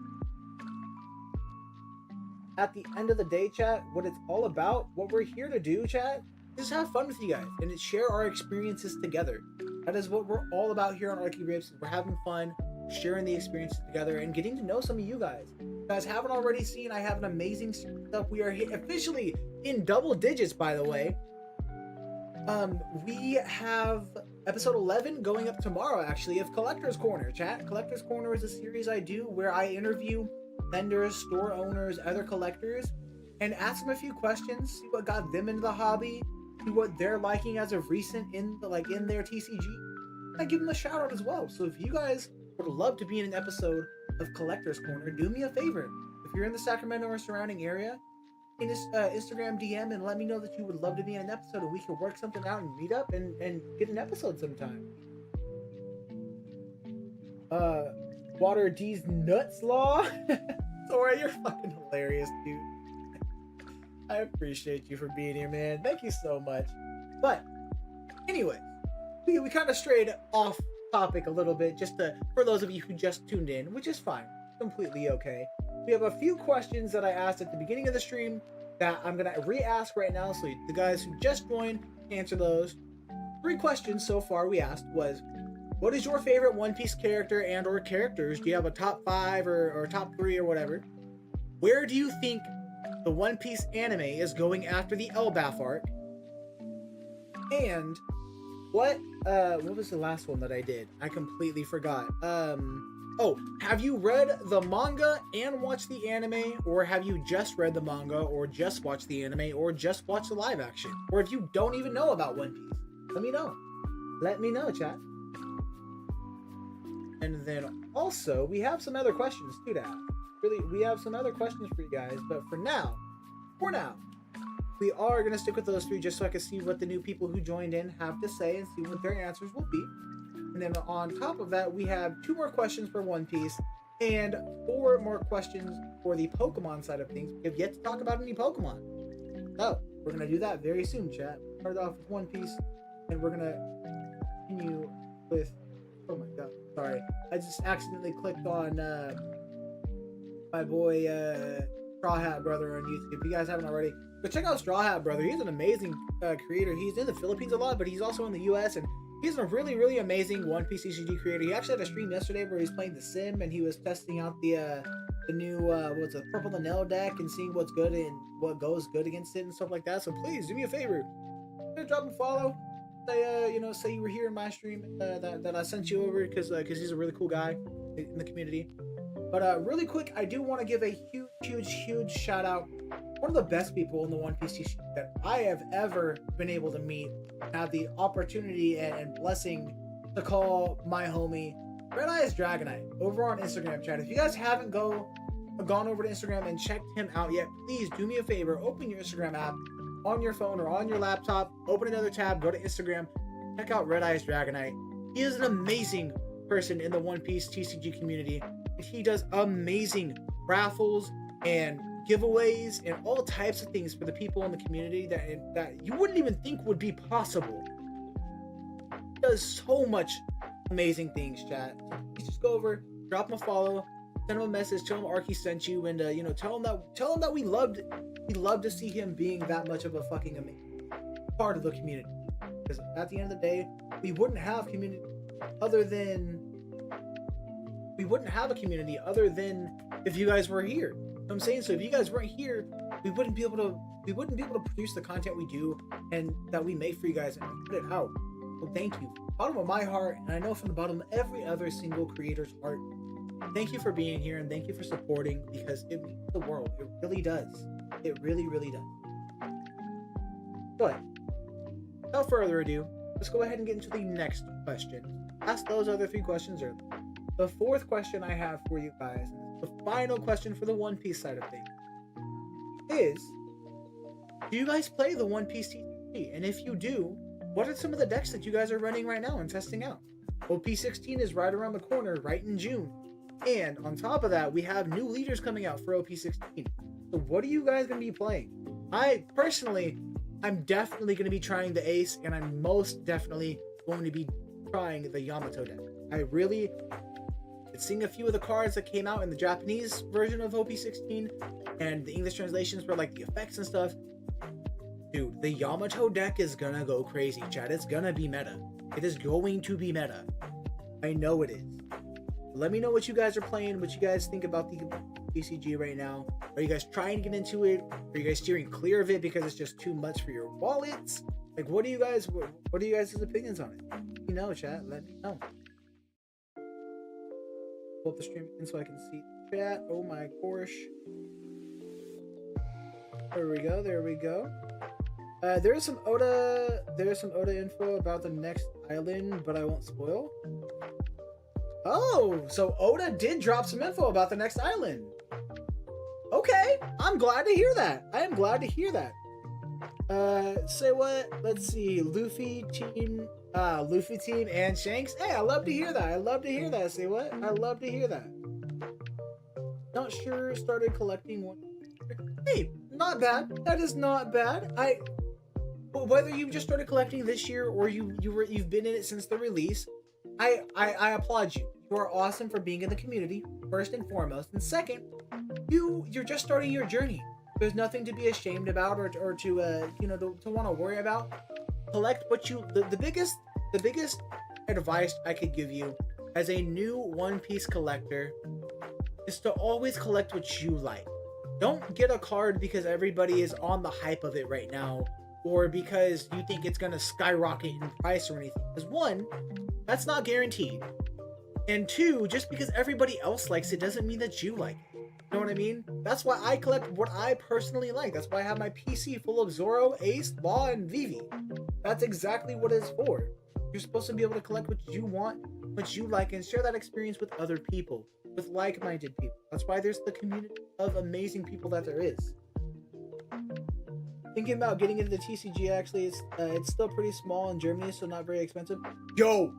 At the end of the day, chat, what it's all about, what we're here to do, chat, just have fun with you guys and share our experiences together. That is what we're all about here on ArkyRips. We're having fun, sharing the experiences together, and getting to know some of you guys. If you guys haven't already seen, I have an amazing stuff. We are officially in double digits, by the way. We have episode 11 going up tomorrow, actually, of Collector's Corner, chat. Collector's Corner is a series I do where I interview vendors, store owners, other collectors, and ask them a few questions, see what got them into the hobby, see what they're liking as of recent in their TCG. I give them a shout out as well. So if you guys would love to be in an episode of Collector's Corner, do me a favor. If you're in the Sacramento or surrounding area, in this Instagram DM and let me know that you would love to be in an episode, and we can work something out and meet up and get an episode sometime. Water D's nuts law. Sorry, you're fucking hilarious, dude. I appreciate you for being here, man. Thank you so much. But anyway, we kind of strayed off topic a little bit, for those of you who just tuned in, which is fine, completely okay. We have a few questions that I asked at the beginning of the stream that I'm gonna re-ask right now, so the guys who just joined answer those. 3 questions so far we asked was, what is your favorite One Piece character and or characters? Do you have a top 5 or top 3 or whatever? Where do you think the One Piece anime is going after the Elbaf arc? And what was the last one that I did? I completely forgot. Oh, have you read the manga and watched the anime, or have you just read the manga, or just watched the anime, or just watched the live action? Or if you don't even know about One Piece, let me know. Let me know, chat. And then also, we have some other questions too to ask. Really, we have some other questions for you guys, but for now, we are going to stick with those three just so I can see what the new people who joined in have to say and see what their answers will be. And then on top of that, we have 2 more questions for One Piece and 4 more questions for the Pokemon side of things. We have yet to talk about any Pokemon. So, we're going to do that very soon, chat. Start off with One Piece, and we're going to continue with... Oh my god, sorry. I just accidentally clicked on my boy Straw Hat Brother on YouTube. If you guys haven't already, go check out Straw Hat Brother. He's an amazing creator. He's in the Philippines a lot, but he's also in the US, and he's a really, really amazing One Piece CCG creator. He actually had a stream yesterday where he's playing The Sim, and he was testing out the new what's it, Purple Nail deck and seeing what's good and what goes good against it and stuff like that. So please do me a favor, drop a follow. Say say you were here in my stream that I sent you over because he's a really cool guy in the community. But really quick, I do want to give a huge shout out. One of the best people in the One Piece CCG that I have ever been able to meet, have the opportunity and blessing to call my homie Red Eyes Dragonite over on Instagram, chat. If you guys haven't gone over to Instagram and checked him out yet, please do me a favor, open your Instagram app on your phone or on your laptop, open another tab, go to Instagram, check out Red Eyes Dragonite. He is an amazing person in the One Piece TCG community. He does amazing raffles and giveaways and all types of things for the people in the community that you wouldn't even think would be possible. He does so much amazing things, chat. Please just go over, drop him a follow, send him a message, tell him Arky sent you, and tell him that we love to see him being that much of a fucking amazing part of the community. Because at the end of the day, we wouldn't have a community other than if you guys were here. You know what I'm saying? So if you guys weren't here, we wouldn't be able to produce the content we do and that we make for you guys and put it out. So thank you. Bottom of my heart, and I know from the bottom of every other single creator's heart, thank you for being here and thank you for supporting, because it means the world. It really does. It really, really does. But without further ado, let's go ahead and get into the next question. Ask those other 3 questions earlier. The 4th question I have for you guys, the final question for the One Piece side of things, is: do you guys play the One Piece TCG? And if you do, what are some of the decks that you guys are running right now and testing out? OP16 is right around the corner, right in June. And on top of that, we have new leaders coming out for OP16. So what are you guys going to be playing? I'm definitely going to be trying the Ace, and I'm most definitely going to be trying the Yamato deck. Seeing a few of the cards that came out in the Japanese version of OP16 and the English translations for like the effects and stuff. Dude, the Yamato deck is gonna go crazy, chat. It's gonna be meta. It is going to be meta. I know it is. Let me know what you guys are playing, what you guys think about the TCG right now. Are you guys trying to get into it? Are you guys steering clear of it because it's just too much for your wallets? Like, what are you guys' opinions on it? Let me know, chat. Let me know. Pull up the stream again so I can see the chat. Oh my gosh. There we go. There's some Oda info about the next island, but I won't spoil. Oh, so Oda did drop some info about the next island. Okay, I'm glad to hear that. I am glad to hear that. Say what? Let's see. Luffy team and Shanks. Hey, I love to hear that. Say what? I love to hear that. Not sure. Started collecting one. Hey, not bad. That is not bad. Whether you just started collecting this year or you've been in it since the release, I applaud you. You are awesome for being in the community, first and foremost. And second, you're just starting your journey. There's nothing to be ashamed about or to want to worry about. Collect what you the biggest advice I could give you as a new One Piece collector is to always collect what you like. Don't get a card because everybody is on the hype of it right now, or because you think it's gonna skyrocket in price or anything. Because 1, that's not guaranteed, and 2, just because everybody else likes it doesn't mean that you like it. You know what I mean? That's why I collect what I personally like. That's why I have my PC full of Zoro, Ace, Law, and Vivi. That's exactly what it's for. You're supposed to be able to collect what you want what you like and share that experience with other people, with like-minded people. That's why there's the community of amazing people that there is. Thinking about getting into the TCG, actually, it's still pretty small in Germany, so not very expensive. Yo,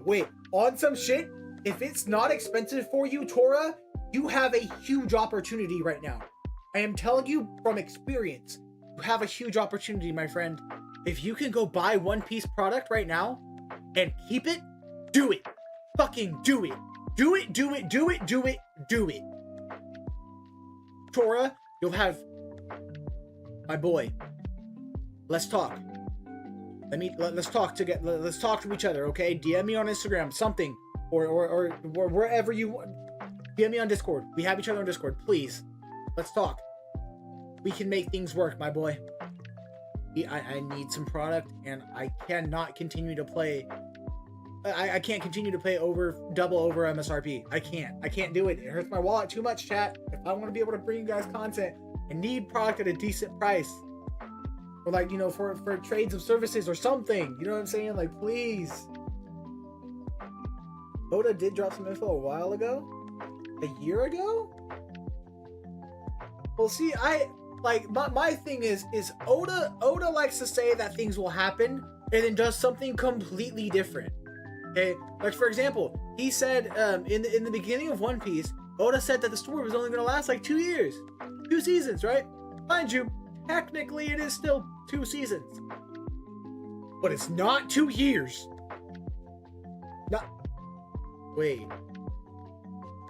wait, on some shit, if it's not expensive for you, Tora, you have a huge opportunity right now. I am telling you from experience, you have a huge opportunity, my friend. If you can go buy One Piece product right now and keep it, do it. Fucking do it. Do it. Tora, you'll have... My boy, let's talk. Let's talk to each other, okay? DM me on Instagram, something, or wherever you want. DM me on Discord. We have each other on Discord, please. Let's talk. We can make things work, my boy. I need some product, and I cannot continue to play. I can't continue to play double over MSRP. I can't do it. It hurts my wallet too much, chat. If I want to be able to bring you guys content, I need product at a decent price. Or like, you know, for trades of services or something. You know what I'm saying? Like, please. Oda did drop some info a while ago? A year ago? Well, see, my thing is Oda likes to say that things will happen and then does something completely different. Okay? Like, for example, he said in the beginning of One Piece, Oda said that the story was only going to last like 2 years. 2 seasons, right? Mind you, technically it is still 2 seasons. But it's not 2 years. Wait.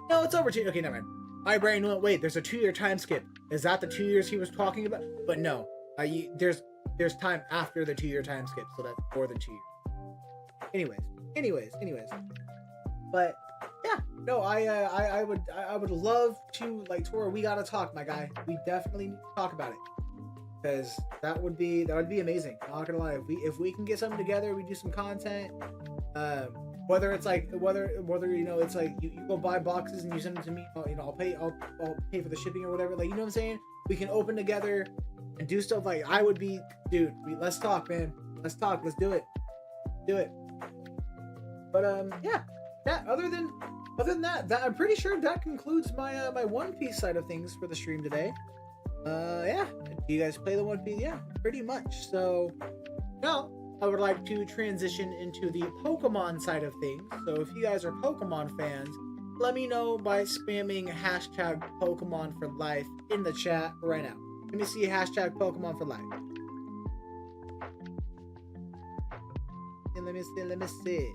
No, it's over 2. Okay, never mind. My brain went, wait, there's a 2-year time skip. Is that the 2 years he was talking about? But no. There's time after the 2-year time skip, so that's more than 2 years. Anyways. But yeah, no, I would love to, like, Tora, we gotta talk, my guy. We definitely need to talk about it, because that would be amazing. I'm not gonna lie, if we can get something together, we do some content. Whether it's like whether you know, it's like you go buy boxes and you send them to me. You know, I'll pay for the shipping or whatever. Like, you know what I'm saying? We can open together and do stuff. Like, I would be, dude. Let's talk, man. Let's talk. Let's do it. But yeah. Other than that, I'm pretty sure that concludes my my One Piece side of things for the stream today. Yeah. Do you guys play the One Piece? Yeah, pretty much. So now I would like to transition into the Pokemon side of things. So if you guys are Pokemon fans, let me know by spamming hashtag Pokemon for life in the chat right now. Let me see hashtag Pokemon for life. And let me see.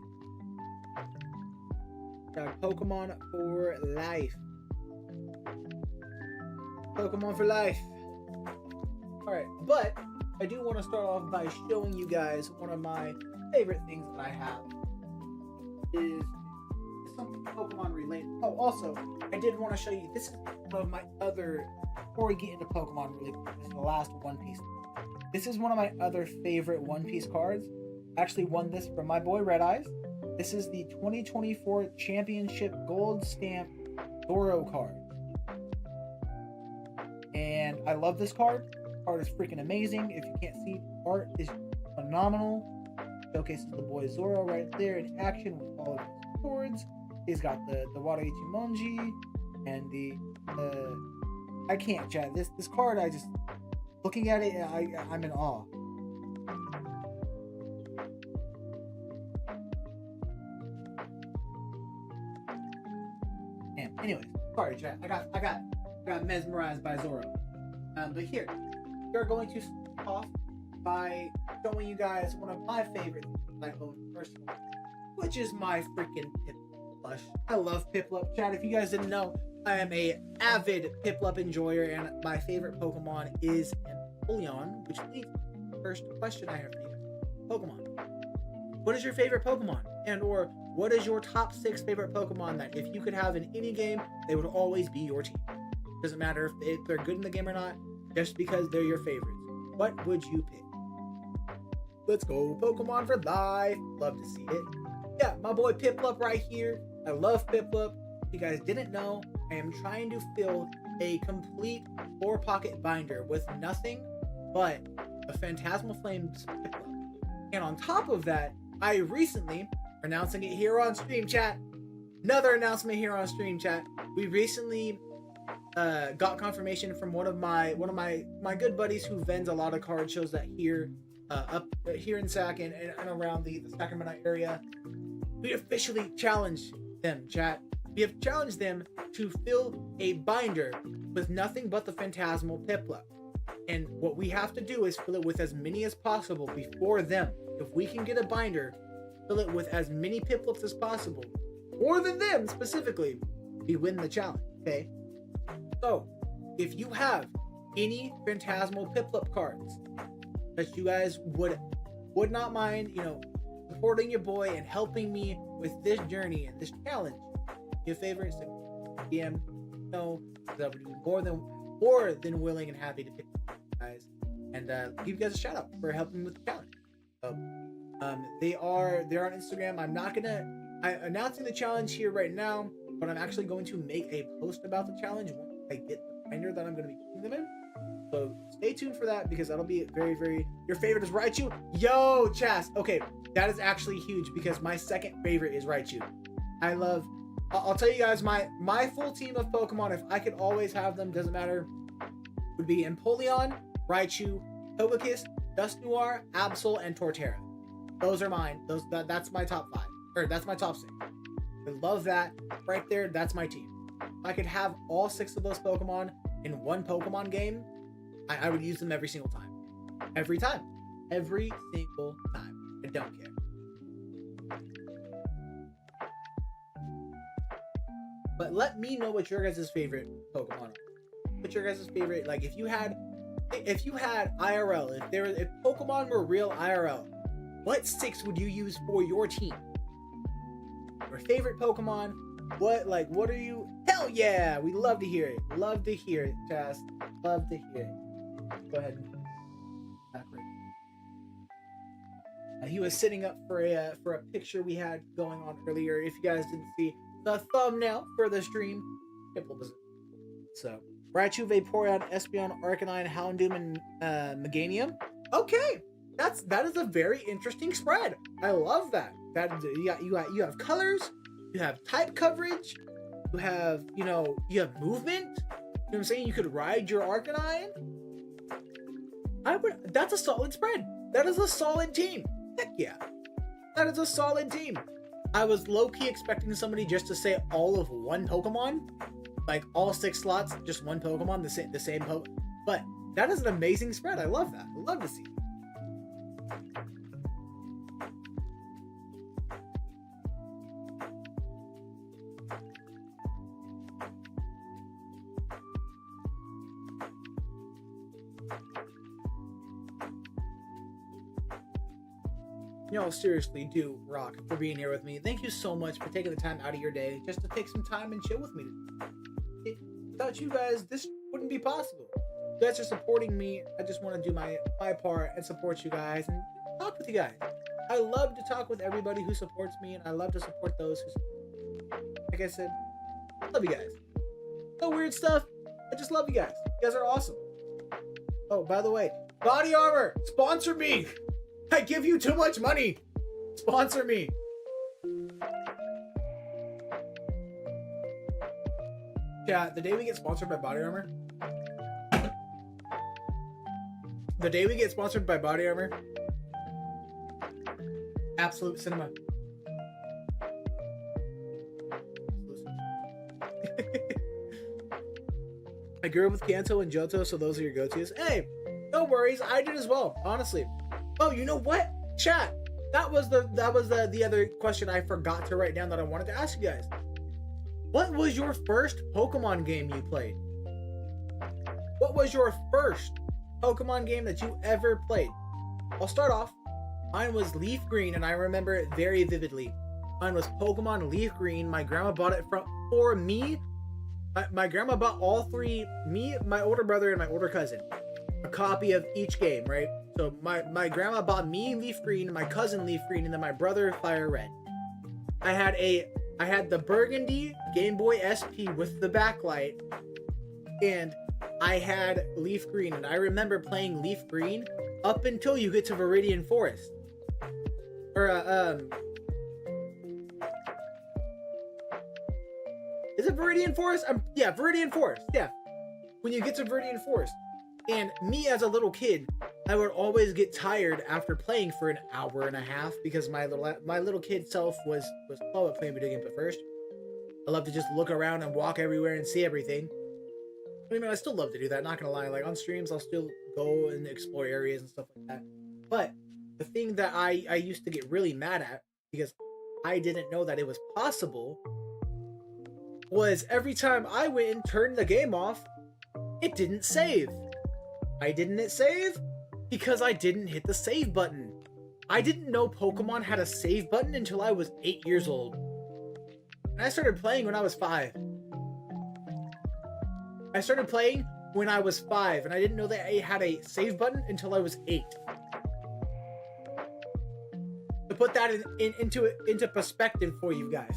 Pokemon for life. Pokemon for life. Alright, but I do want to start off by showing you guys one of my favorite things that I have. Is something Pokemon related. Oh, also, I did want to show you, this is one of my other, before we get into Pokemon really quick, this is the last One Piece. This is one of my other favorite One Piece cards. I actually won this from my boy Red Eyes. This is the 2024 Championship Gold Stamp Zoro card. And I love this card. The card is freaking amazing. If you can't see, the art is phenomenal. Showcases the boy Zoro right there in action with all of his swords. He's got the Wada Ichimonji and the I can't chat. This card, I just, looking at it, I'm in awe. Anyways, sorry, chat. I got mesmerized by Zoro. But here, we're going to start off by showing you guys one of my favorite things I own personally, which is my freaking Piplup plush. I love Piplup. Chat, if you guys didn't know, I am a avid Piplup enjoyer, and my favorite Pokemon is Empoleon, which leads to the first question I have for you. Pokemon. What is your favorite Pokemon? And or what is your top 6 favorite Pokemon that if you could have in any game, they would always be your team? Doesn't matter if they're good in the game or not, just because they're your favorites. What would you pick? Let's go Pokemon for life. Love to see it. Yeah, my boy Piplup right here. I love Piplup. If you guys didn't know, I am trying to fill a complete 4-pocket binder with nothing but a Phantasmal Flames Piplup. And on top of that, I recently We're announcing it here on stream, chat. Another announcement here on stream, chat. We recently got confirmation from one of my good buddies who vends a lot of card shows that here up here in Sac and around the Sacramento area. We officially challenged them, chat. We have challenged them to fill a binder with nothing but the Phantasmal Piplup. And what we have to do is fill it with as many as possible before them. If we can get a binder, fill it with as many Piplups as possible, more than them specifically, we win the challenge, okay? So, if you have any Phantasmal Piplup cards that you guys would not mind, supporting your boy and helping me with this journey and this challenge, your favorite DM, that would be more than willing and happy to pick you guys and give you guys a shout out for helping me with the challenge. So, they're on Instagram. I'm announcing the challenge here right now, but I'm actually going to make a post about the challenge once I get the binder that I'm going to be putting them in. So stay tuned for that because that'll be very, very. Your favorite is Raichu. Yo, Chas. Okay, that is actually huge because my second favorite is Raichu. I'll tell you guys my full team of Pokemon. If I could always have them, doesn't matter. Would be Empoleon, Raichu, Togekiss, Dusknoir, Absol, and Torterra. Those are mine. That's my top 5. Or that's my top 6. I love that. Right there, that's my team. If I could have all 6 of those Pokemon in one Pokemon game, I would use them every single time. Every time. Every single time. I don't care. But let me know what your guys' favorite Pokemon are. What's your guys' favorite? Like if you had IRL, if Pokemon were real IRL, what 6 would you use for your team? Your favorite Pokemon? What are you? Hell yeah! We love to hear it. Love to hear it, Chas. Love to hear it. Go ahead. He was sitting up for a picture we had going on earlier. If you guys didn't see the thumbnail for the stream, so Raichu, Vaporeon, Espeon, Arcanine, Houndoom, and Meganium. Okay, that is a very interesting spread. I love that. You have colors, you have type coverage, you have movement. You know what I'm saying? You could ride your Arcanine. That's a solid spread. That is a solid team. Heck yeah. That is a solid team. I was low-key expecting somebody just to say all of one Pokemon. Like all 6 slots, just one Pokemon, the same Pokemon. But that is an amazing spread. I love that. I love to see it. Y'all seriously do rock for being here with me. Thank you so much for taking the time out of your day just to take some time and chill with me. Without you guys, this wouldn't be possible. You guys are supporting me. I just want to do my part and support you guys and talk with you guys. I love to talk with everybody who supports me, and I love to support those who support me. Like I said, I love you guys. No weird stuff. I just love you guys. You guys are awesome. Oh, by the way, Body Armor, sponsor me. I give you too much money. Sponsor me. Yeah, the day we get sponsored by Body Armor. The day we get sponsored by Body Armor. Absolute cinema. I grew up with Kanto and Johto, so those are your go-tos. Hey, no worries. I did as well, honestly. Oh, you know what? Chat. That was the other question I forgot to write down that I wanted to ask you guys. What was your first Pokemon game you played? What was your first Pokemon game that you ever played? I'll start off. Mine was Leaf Green, and I remember it very vividly. Mine was Pokemon Leaf Green. My grandma bought it for me. My grandma bought all 3, me, my older brother, and my older cousin, a copy of each game, right? So my grandma bought me Leaf Green, my cousin Leaf Green, and then my brother Fire Red. I had the Burgundy Game Boy SP with the backlight, and I had Leaf Green, and I remember playing Leaf Green up until you get to Viridian Forest. Or Is it Viridian Forest? Yeah, Viridian Forest. Yeah. When you get to Viridian Forest. And me as a little kid, I would always get tired after playing for an hour and a half because my little kid self was slow at playing video games at first. I love to just look around and walk everywhere and see everything. I mean, I still love to do that, not gonna lie. Like, on streams, I'll still go and explore areas and stuff like that. But the thing that I used to get really mad at, because I didn't know that it was possible, was every time I went and turned the game off, it didn't save. Why didn't it save? Because I didn't hit the save button. I didn't know Pokemon had a save button until I was 8 years old. And I started playing when I was 5. I started playing when I was 5, and I didn't know that I had a save button until I was 8. To put that into perspective for you guys.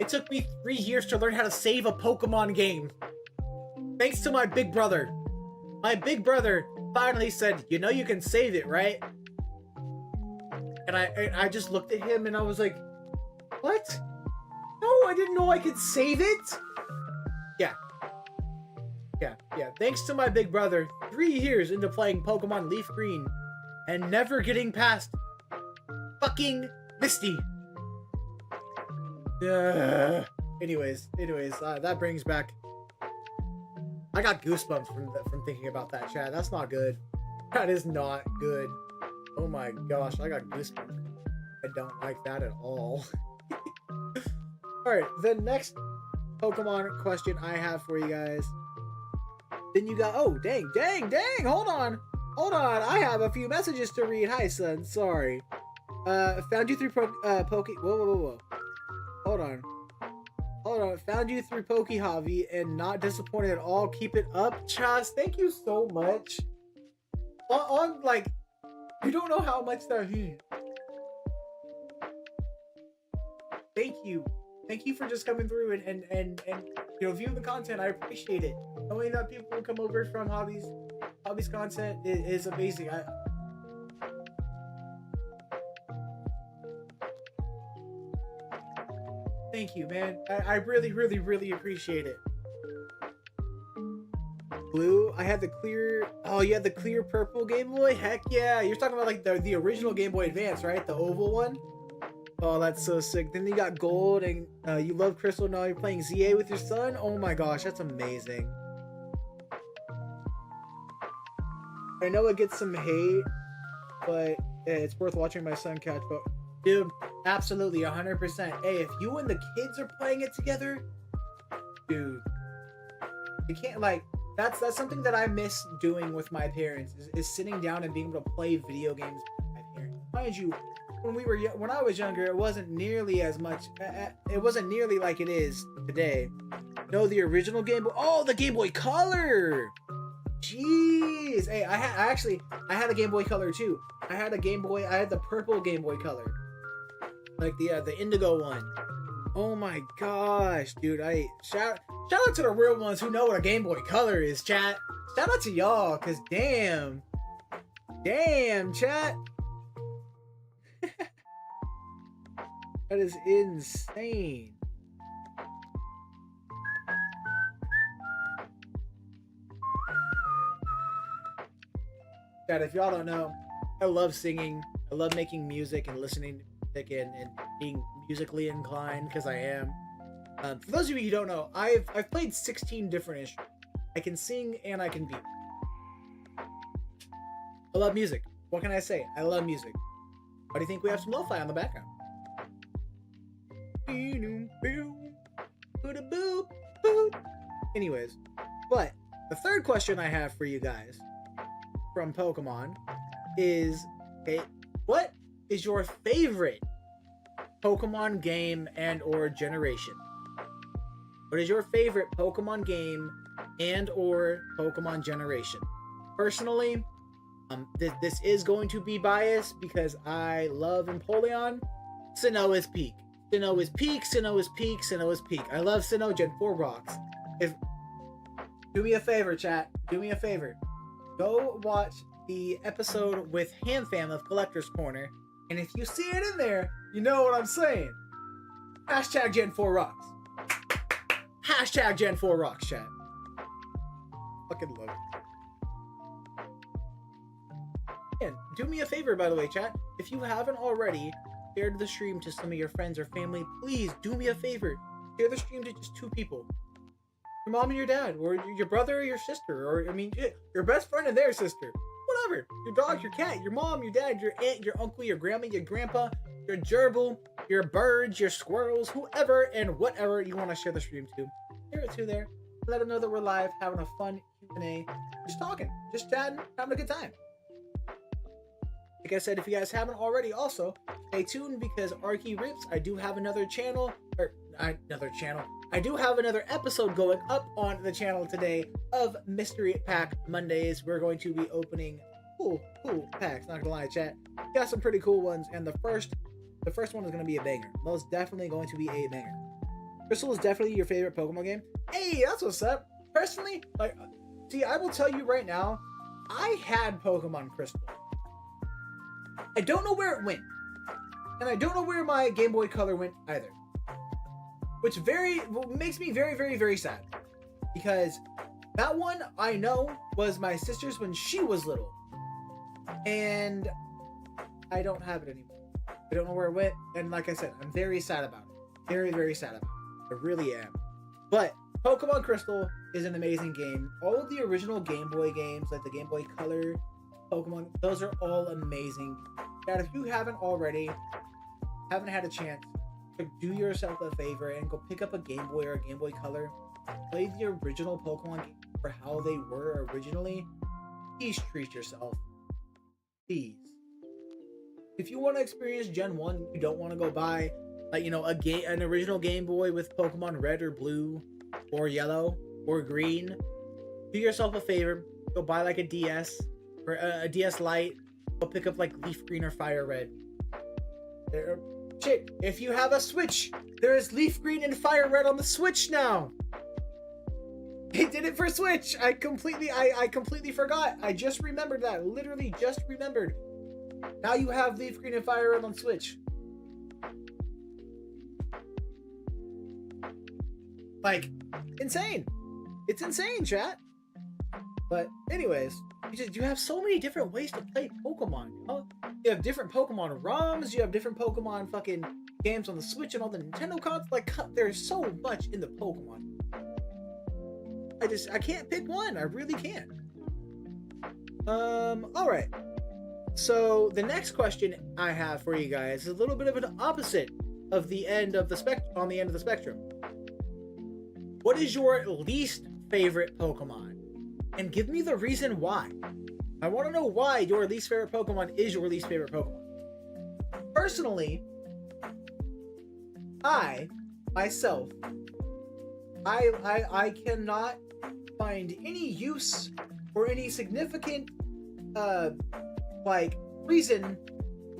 It took me 3 years to learn how to save a Pokemon game. Thanks to my big brother. My big brother finally said, you know you can save it, right? And I just looked at him and I was like, what? No, I didn't know I could save it. Yeah. Thanks to my big brother, 3 years into playing Pokemon Leaf Green and never getting past fucking Misty. Anyways, that brings back. I got goosebumps from thinking about that, chat. That's not good. That is not good. Oh my gosh, I got goosebumps. I don't like that at all. Alright, the next Pokemon question I have for you guys. Then you got, oh, dang, hold on. I have a few messages to read. Hi, son, sorry. Found you through whoa. Hold on. Found you through Poke Hobby and not disappointed at all. Keep it up, Chas. Thank you so much. Like, you don't know how much that means. Thank you for just coming through and you know, viewing the content. I appreciate it. Knowing that people will come over from hobbies content is amazing. Thank you, man. I really appreciate it. Blue, I had the clear. Oh, you had the clear purple Game Boy? Heck yeah. You're talking about like the original Game Boy Advance, right? The oval one? Oh, that's so sick. Then you got gold and you love Crystal. Now you're playing ZA with your son? Oh my gosh, that's amazing. I know it gets some hate, but it's worth watching my son catch. But dude, absolutely 100%. Hey, if you and the kids are playing it together, dude, you can't, like, that's something that I miss doing with my parents is sitting down and being able to play video games with my parents. Mind you, when I was younger, it wasn't nearly as much. It wasn't nearly like it is today. No, the original Game Boy. Oh, the Game Boy Color. Jeez. Hey, I had a Game Boy Color too. I had the purple Game Boy Color, like the indigo one. Oh my gosh, dude! Shout out to the real ones who know what a Game Boy Color is, chat. Shout out to y'all, cause damn, chat. That is insane. Chat, if y'all don't know, I love singing. I love making music and listening to music and being musically inclined, because I am. For those of you who don't know, I've played 16 different instruments. I can sing and I can beat. I love music. What can I say? I love music. Why do you think we have some lo-fi on the background? Anyways, but the third question I have for you guys from Pokemon is, what is your favorite Pokemon game and or generation? What is your favorite Pokemon game and or Pokemon generation? Personally, this is going to be biased because I love Empoleon. Sinnoh is peak. Sinnoh is peak. I love Sinnoh Gen 4 rocks. Do me a favor, chat. Do me a favor. Go watch the episode with HamFam of Collector's Corner, and if you see it in there, you know what I'm saying. Hashtag Gen 4 rocks. Hashtag Gen 4 rocks, chat. Fucking love it. And do me a favor, by the way, chat. If you haven't already shared the stream to some of your friends or family, please do me a favor. Share the stream to just 2 people. Your mom and your dad, or your brother or your sister, or, I mean, your best friend and their sister. Whatever. Your dog, your cat, your mom, your dad, your aunt, your uncle, your grandma, your grandpa, your gerbil, your birds, your squirrels, whoever and whatever you want to share the stream to. Share it to there. Let them know that we're live, having a fun Q&A. Just talking, just chatting, having a good time. Like I said, if you guys haven't already, also stay tuned because ArkyRips, I do have another channel, I do have another episode going up on the channel today of Mystery Pack Mondays. We're going to be opening cool packs, not gonna lie, chat. Got some pretty cool ones, and the first one is gonna be a banger. Most definitely going to be a banger. Crystal is definitely your favorite Pokemon game. Hey, that's what's up. Personally, like, see, I will tell you right now, I had Pokemon Crystal. I don't know where it went. And I don't know where my Game Boy Color went either. Which makes me very, very, very sad. Because that one, I know, was my sister's when she was little. And I don't have it anymore. I don't know where it went. And like I said, I'm very sad about it. Very, very sad about it. I really am. But Pokemon Crystal is an amazing game. All of the original Game Boy games, like the Game Boy Color, Pokemon, those are all amazing. And if you haven't already, haven't had a chance, do yourself a favor and go pick up a Game Boy or a Game Boy Color. Play the original Pokemon game for how they were originally. Please treat yourself. Please. If you want to experience Gen 1, you don't want to go buy, like, you know, an original Game Boy with Pokemon Red or Blue or Yellow or Green. Do yourself a favor. Go buy like a DS or a DS Lite. Go pick up like Leaf Green or Fire Red. Shit, if you have a Switch, there is Leaf Green and Fire Red on the Switch now. They did it for Switch. I completely forgot. I just remembered that. Literally just remembered. Now you have Leaf Green and Fire Red on Switch. Like, insane. It's insane, chat. But anyways, you have so many different ways to play Pokemon, you know? You have different Pokemon ROMs, you have different Pokemon fucking games on the Switch and all the Nintendo consoles. Like, there's so much in the Pokemon. I can't pick one. I really can't. Alright. So, the next question I have for you guys is a little bit of an opposite of the end of the on the end of the spectrum. What is your least favorite Pokemon? And give me the reason why. I want to know why your least favorite Pokemon is your least favorite Pokemon. Personally, myself, I cannot find any use or any significant, like, reason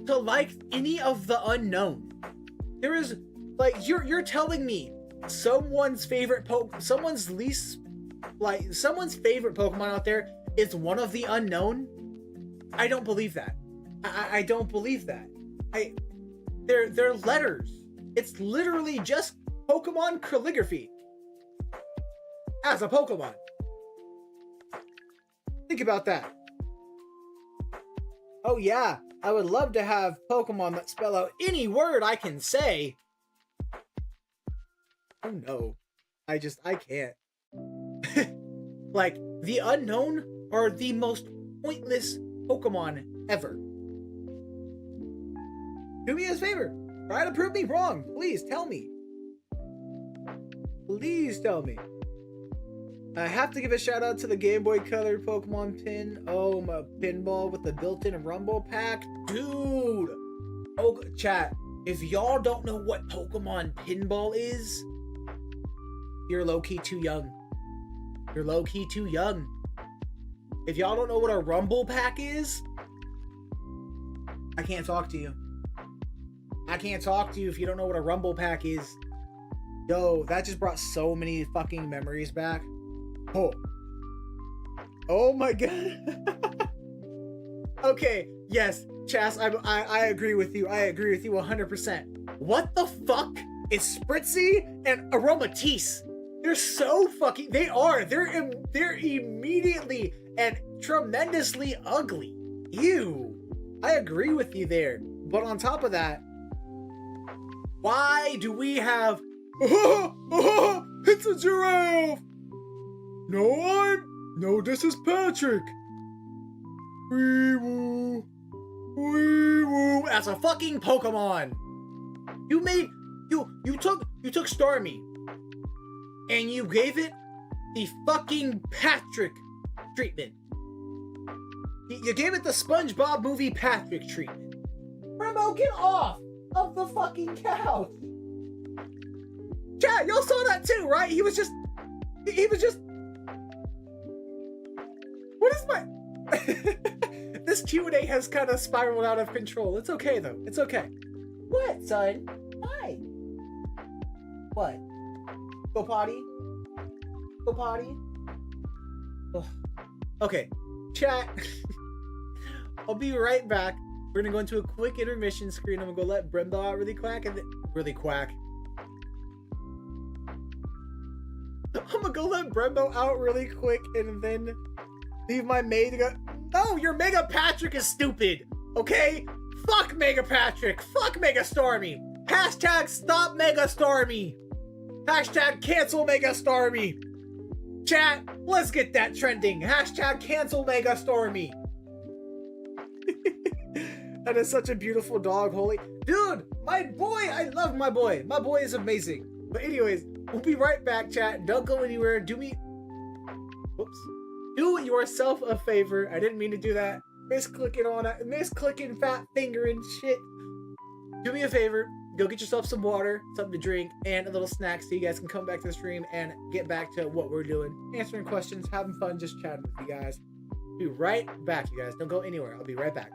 to like any of the unknown. There is, like, you're telling me someone's favorite someone's favorite Pokemon out there is one of the unknown? I don't believe that. I don't believe that. They're letters. It's literally just Pokemon calligraphy as a Pokemon. Think about that. Oh yeah, I would love to have Pokemon that spell out any word I can say. Oh no. I can't. Like, the unknown are the most pointless Pokemon ever. Do me a favor. Try to prove me wrong. Please tell me. Please tell me. I have to give a shout out to the Game Boy Color Pokemon pin. Oh, my pinball with the built-in Rumble pack. Dude. Oh, chat. If y'all don't know what Pokemon pinball is, you're low-key too young. You're low-key too young. If y'all don't know what a Rumble pack is, I can't talk to you. I can't talk to you if you don't know what a Rumble pack is. Yo, that just brought so many fucking memories back. Oh my god. Okay, yes, Chas, I agree with you. I agree with you 100%. What the fuck is Spritzy and Aromatisse? They're so fucking. They are. They're immediately and tremendously ugly. Ew. I agree with you there. But on top of that, why do we have? It's a giraffe. No, this is Patrick. Wee woo. Wee woo. That's a fucking Pokemon. You took Starmie and you gave it the fucking Patrick treatment. You gave it the SpongeBob movie Patrick treatment. Remo, get off of the fucking couch. Chat, y'all saw that too, right? He was just. What is my? This Q&A has kind of spiraled out of control. It's okay though. It's okay. What, son? Hi. What? Go potty? Go potty? Ugh. Okay, chat. I'll be right back. We're gonna go into a quick intermission screen. I'm gonna go let Brenda out really quack and really quack. I'm gonna go let Brembo out really quick and then leave my maid to go. No, your Mega Patrick is stupid. Okay? Fuck Mega Patrick. Fuck Mega Stormy. Hashtag stop Mega Stormy. Hashtag cancel Mega Stormy. Chat, let's get that trending. Hashtag cancel Mega Stormy. That is such a beautiful dog, holy. Dude, my boy, I love my boy. My boy is amazing. But anyways, we'll be right back, chat. Don't go anywhere. Do yourself a favor. I didn't mean to do that. Misclicking fat finger and shit. Do me a favor. Go get yourself some water, something to drink, and a little snack so you guys can come back to the stream and get back to what we're doing. Answering questions, having fun, just chatting with you guys. Be right back, you guys. Don't go anywhere. I'll be right back.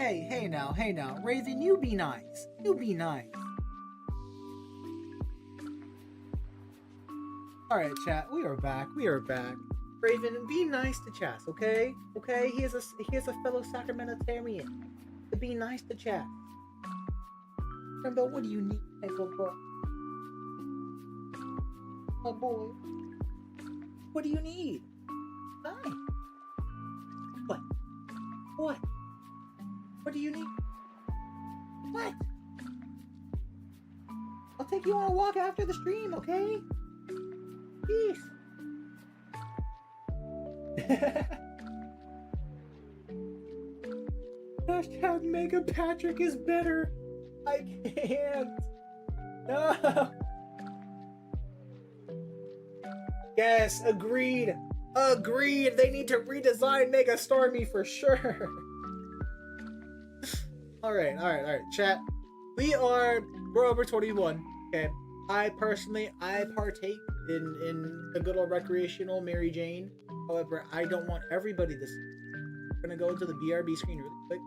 Hey now, Raven, you be nice. You be nice. Alright, chat, we are back. We are back. Raven, be nice to Chas, okay? Okay? He is a fellow Sacramentarian. To be nice to Chas. Remember, what do you need, my little boy? My boy. What do you need? Hi. What? What? What do you need? What? I'll take you on a walk after the stream, okay? Peace. Hashtag Mega Patrick is better. I can't. No. Yes, agreed. Agreed. They need to redesign Mega Stormy for sure. Alright. Chat. We're over 21. Okay. I partake in the good old recreational Mary Jane. However, I don't want everybody to see. I'm gonna go to the BRB screen really quick.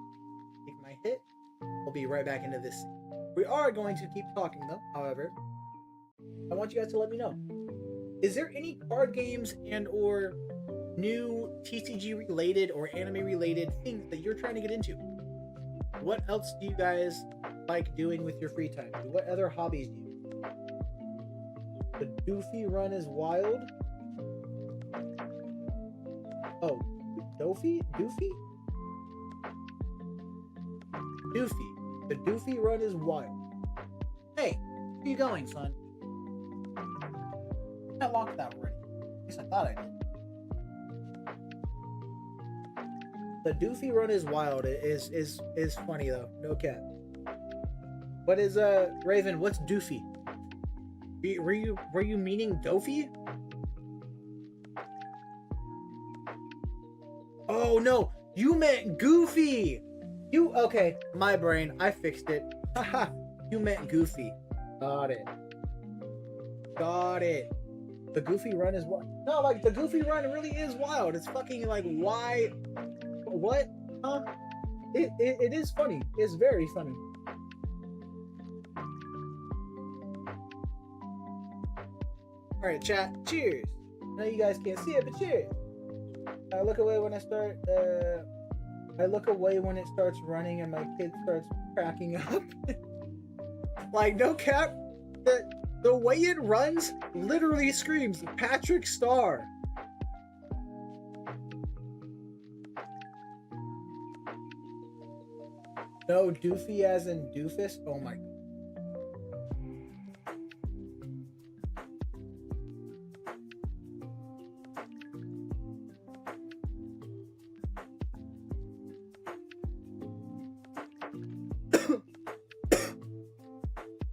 Take my hit. We'll be right back into this. We are going to keep talking though. However, I want you guys to let me know. Is there any card games and or new TCG related or anime related things that you're trying to get into? What else do you guys like doing with your free time? What other hobbies do you do? The Doofy run is wild. Oh, Doofy? Doofy? The Doofy run is wild. Hey, where are you going, son? I locked that already. At least I thought I did. The Doofy run is wild. It is funny though. No cap. What is Raven? What's Doofy? Were you meaning Doofy? Oh no, you meant Goofy. Okay? My brain. I fixed it. Haha. You meant Goofy. Got it. The Goofy run is what? No, like the Goofy run really is wild. It's fucking like why? What? Huh? It is funny. It's very funny. Alright, chat. Cheers. I know you guys can't see it, but cheers. I look away when I start. I look away when it starts running and my kid starts cracking up. Like no cap. The way it runs literally screams Patrick Star. No, Doofy as in doofus? Oh my god.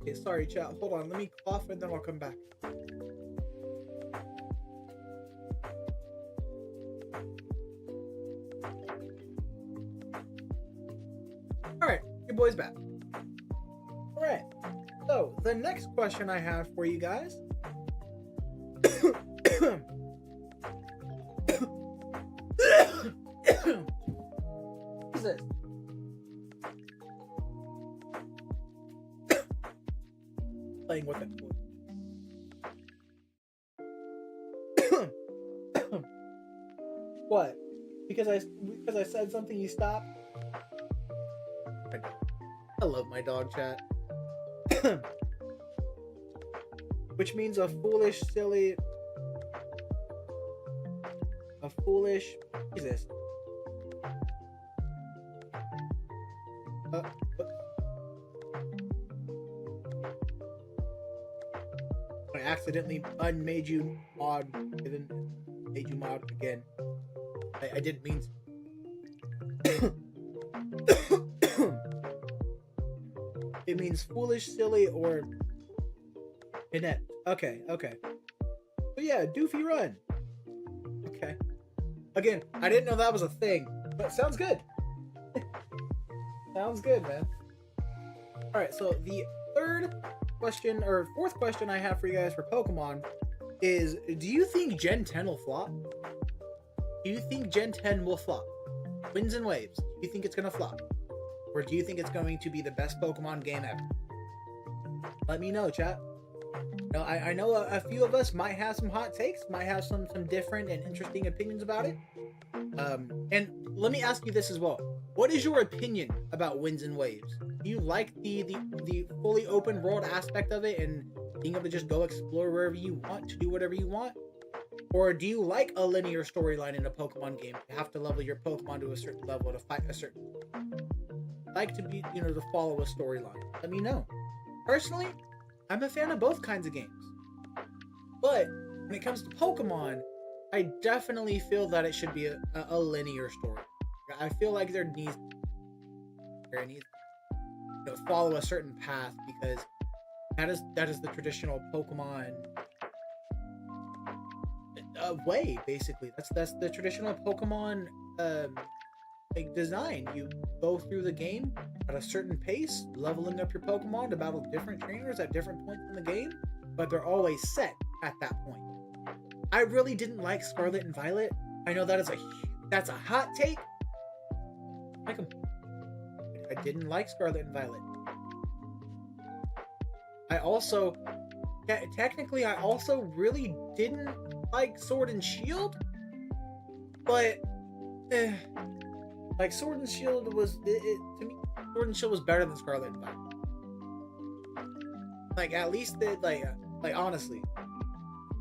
Okay, sorry chat. Hold on, let me cough and then I'll come back. Alright, your boy's back. Alright, so the next question I have for you guys. What is this? Playing with it. What? Because I said something, you stopped? I love my dog, chat. Which means a foolish, silly... What is this? I accidentally unmade you mod. Didn't made you mod again. I didn't mean to. It means foolish, silly, or inept. Okay. But yeah, Doofy run. Okay. Again, I didn't know that was a thing, but sounds good. Sounds good, man. Alright, so the fourth question I have for you guys for Pokemon is, do you think Gen 10 will flop? Do you think Gen 10 will flop? Winds and waves. Do you think it's gonna flop? Or do you think it's going to be the best Pokemon game ever? Let me know, chat. Now, I know a few of us might have some hot takes, might have some different and interesting opinions about it. And let me ask you this as well. What is your opinion about Winds and Waves? Do you like the fully open world aspect of it and being able to just go explore wherever you want, to do whatever you want? Or do you like a linear storyline in a Pokemon game? You have to level your Pokemon to a certain level to fight a certain... like to be, to follow a storyline. Let me know. Personally, I'm a fan of both kinds of games. But when it comes to Pokemon, I definitely feel that it should be a linear story. I feel like there needs to follow a certain path, because that is the traditional Pokemon way, basically. That's the traditional Pokemon like design. You go through the game at a certain pace, leveling up your Pokemon to battle different trainers at different points in the game, but they're always set at that point. I really didn't like Scarlet and Violet. I know that's a hot take. I didn't like Scarlet and Violet. I also really didn't like Sword and Shield, but like Sword and Shield was to me. Sword and Shield was better than Scarlet and Violet. Like, at least like honestly,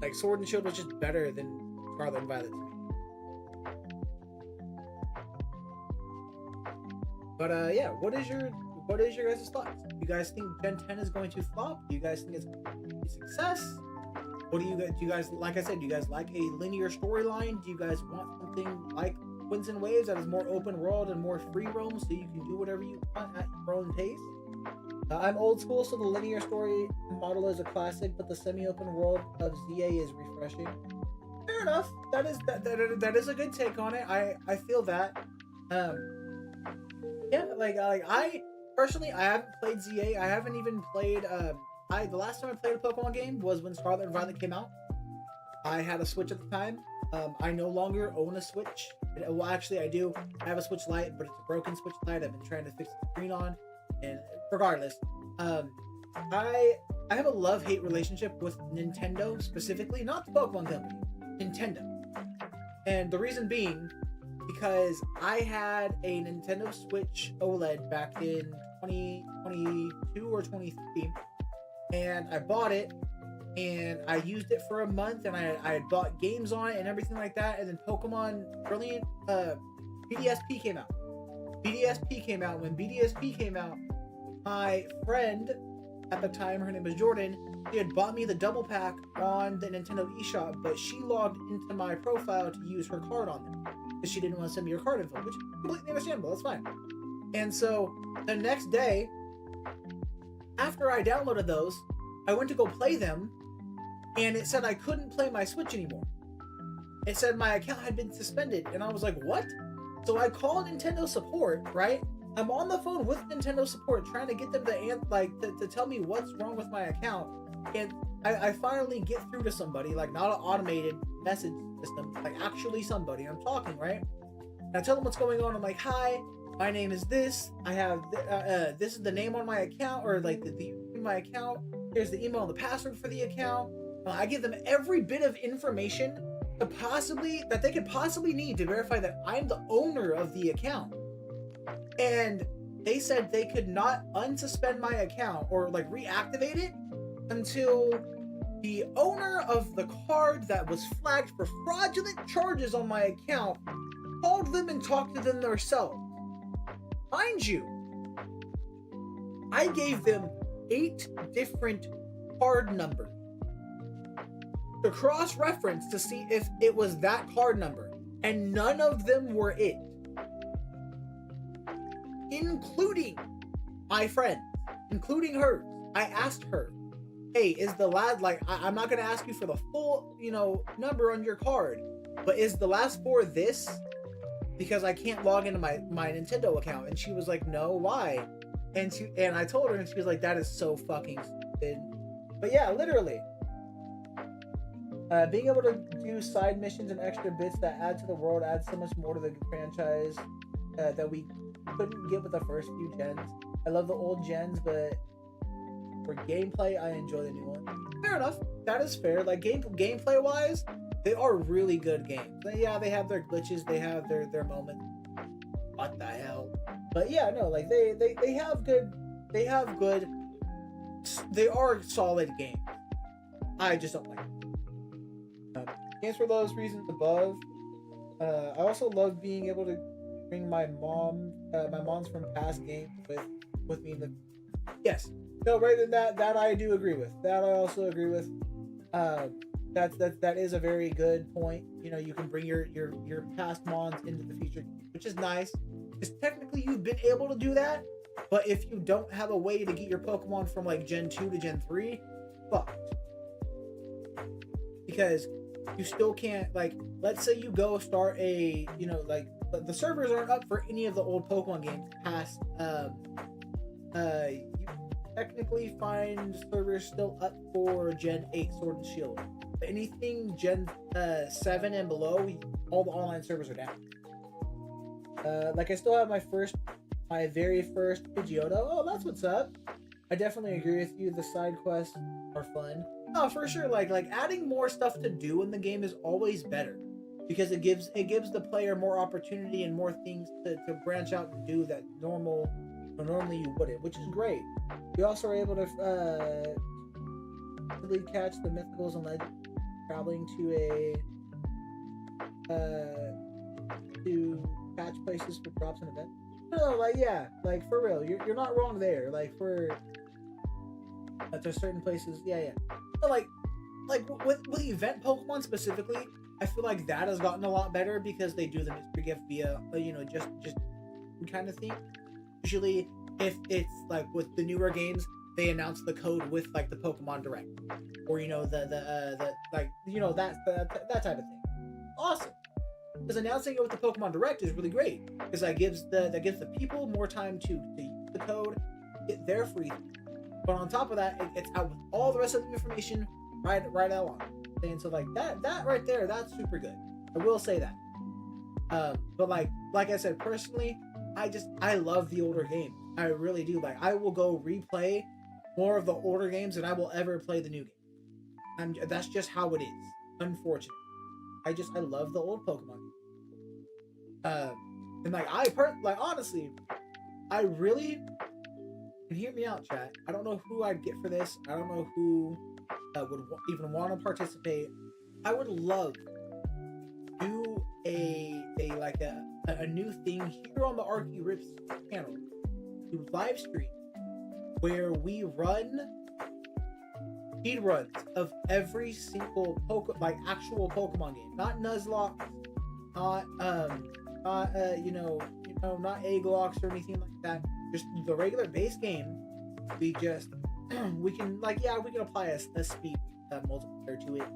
like Sword and Shield was just better than Scarlet and Violet to me. But yeah, what is your guys' thoughts? Do you guys think Gen 10 is going to flop? Do you guys think it's going to be a success? What do you guys, like I said, do you guys like a linear storyline? Do you guys want something like Winds and Waves that is more open world and more free roam, so you can do whatever you want at your own pace? I'm old school, so the linear story model is a classic, but the semi-open world of ZA is refreshing. Fair enough. That is a good take on it. I feel that. Yeah, like I personally, I haven't played ZA. I haven't even played. The last time I played a Pokemon game was when Scarlet and Violet came out. I had a Switch at the time. I no longer own a Switch. Well, actually, I do. I have a Switch Lite, but it's a broken Switch Lite. I've been trying to fix the screen on. And regardless, I have a love-hate relationship with Nintendo specifically, not the Pokemon company, Nintendo. And the reason being, because I had a Nintendo Switch OLED back in 2022 or 2023, and I bought it, and I used it for a month, and I had bought games on it and everything like that, and then Pokemon Brilliant, BDSP came out. When BDSP came out, my friend at the time, her name was Jordan, she had bought me the double pack on the Nintendo eShop, but she logged into my profile to use her card on them because she didn't want to send me her card info, which is completely understandable. That's fine. And so the next day, after I downloaded those, I went to go play them, and it said I couldn't play my Switch anymore. It said my account had been suspended, and I was like, what? So I called Nintendo support, right? I'm on the phone with Nintendo support trying to get them to tell me what's wrong with my account, and I finally get through to somebody, like not an automated message system, like actually somebody. I'm talking, right? And I tell them what's going on. I'm like, hi, my name is this. I have this is the name on my account, or like the my account. Here's the email and the password for the account. I give them every bit of information that they could possibly need to verify that I'm the owner of the account. And they said they could not unsuspend my account or like reactivate it until the owner of the card that was flagged for fraudulent charges on my account called them and talked to them themselves. Mind you, I gave them 8 different card numbers to cross-reference to see if it was that card number, and none of them were it. Including my friend, including hers. I asked her, hey, is the last, like, I'm not going to ask you for the full, number on your card, but is the last 4 this? Because I can't log into my Nintendo account. And she was like, no, why? And I told her, and she was like, that is so fucking stupid. But yeah, literally. Being able to do side missions and extra bits that add to the world adds so much more to the franchise that we couldn't get with the first few gens. I love the old gens, but for gameplay, I enjoy the new one. fair enough. That is fair. Like gameplay wise, they are really good games. Yeah, they have their glitches, they have their moments. What the hell? But yeah, no, like they have good, they are solid games. I just don't like them. Games for those reasons above. I also love being able to bring my moms from past games with me in the. Yes, no, right. Then that I do agree with. That I also agree with. That is a very good point. You know, you can bring your past mons into the future, which is nice. Because technically you've been able to do that, but if you don't have a way to get your Pokemon from like Gen 2 to Gen 3, fucked. Because you still can't, like, let's say you go start a, you know, like, the servers aren't up for any of the old Pokemon games past, you technically find servers still up for Gen 8 Sword and Shield. But anything Gen 7 and below, all the online servers are down. Like I still have my very first Pidgeotto. Oh, that's what's up. I definitely agree with you. The side quests are fun. No, for sure. Like adding more stuff to do in the game is always better because it gives the player more opportunity and more things to branch out and do that normally you wouldn't, which is great. You also are able to really catch the mythicals and legends, traveling to catch places for drops and events. No, like yeah, like for real, you're not wrong there. Like for there's certain places, yeah. But like with event Pokemon specifically, I feel like that has gotten a lot better because they do the mystery gift via just kind of thing. Usually, if it's like with the newer games, they announce the code with like the Pokemon Direct, or that type of thing. Awesome. Because announcing it with the Pokemon Direct is really great because that gives the people more time to use the code, get their free thing. But on top of that, it's out with all the rest of the information right along. And so like that right there, that's super good. I will say that. But like I said, personally, I love the older game. I really do. Like I will go replay more of the older games than I will ever play the new game. That's just how it is. Unfortunately. I love the old Pokemon. And like honestly, I really, and hear me out, chat. I don't know who I'd get for this. I don't know who would even want to participate. I would love to do a new thing here on the ArkyRips channel, to live stream where we run speed runs of every single actual Pokemon game, not Nuzlocke, not not Egglocks or anything like that. Just the regular base game. We can apply a speed multiplier to it,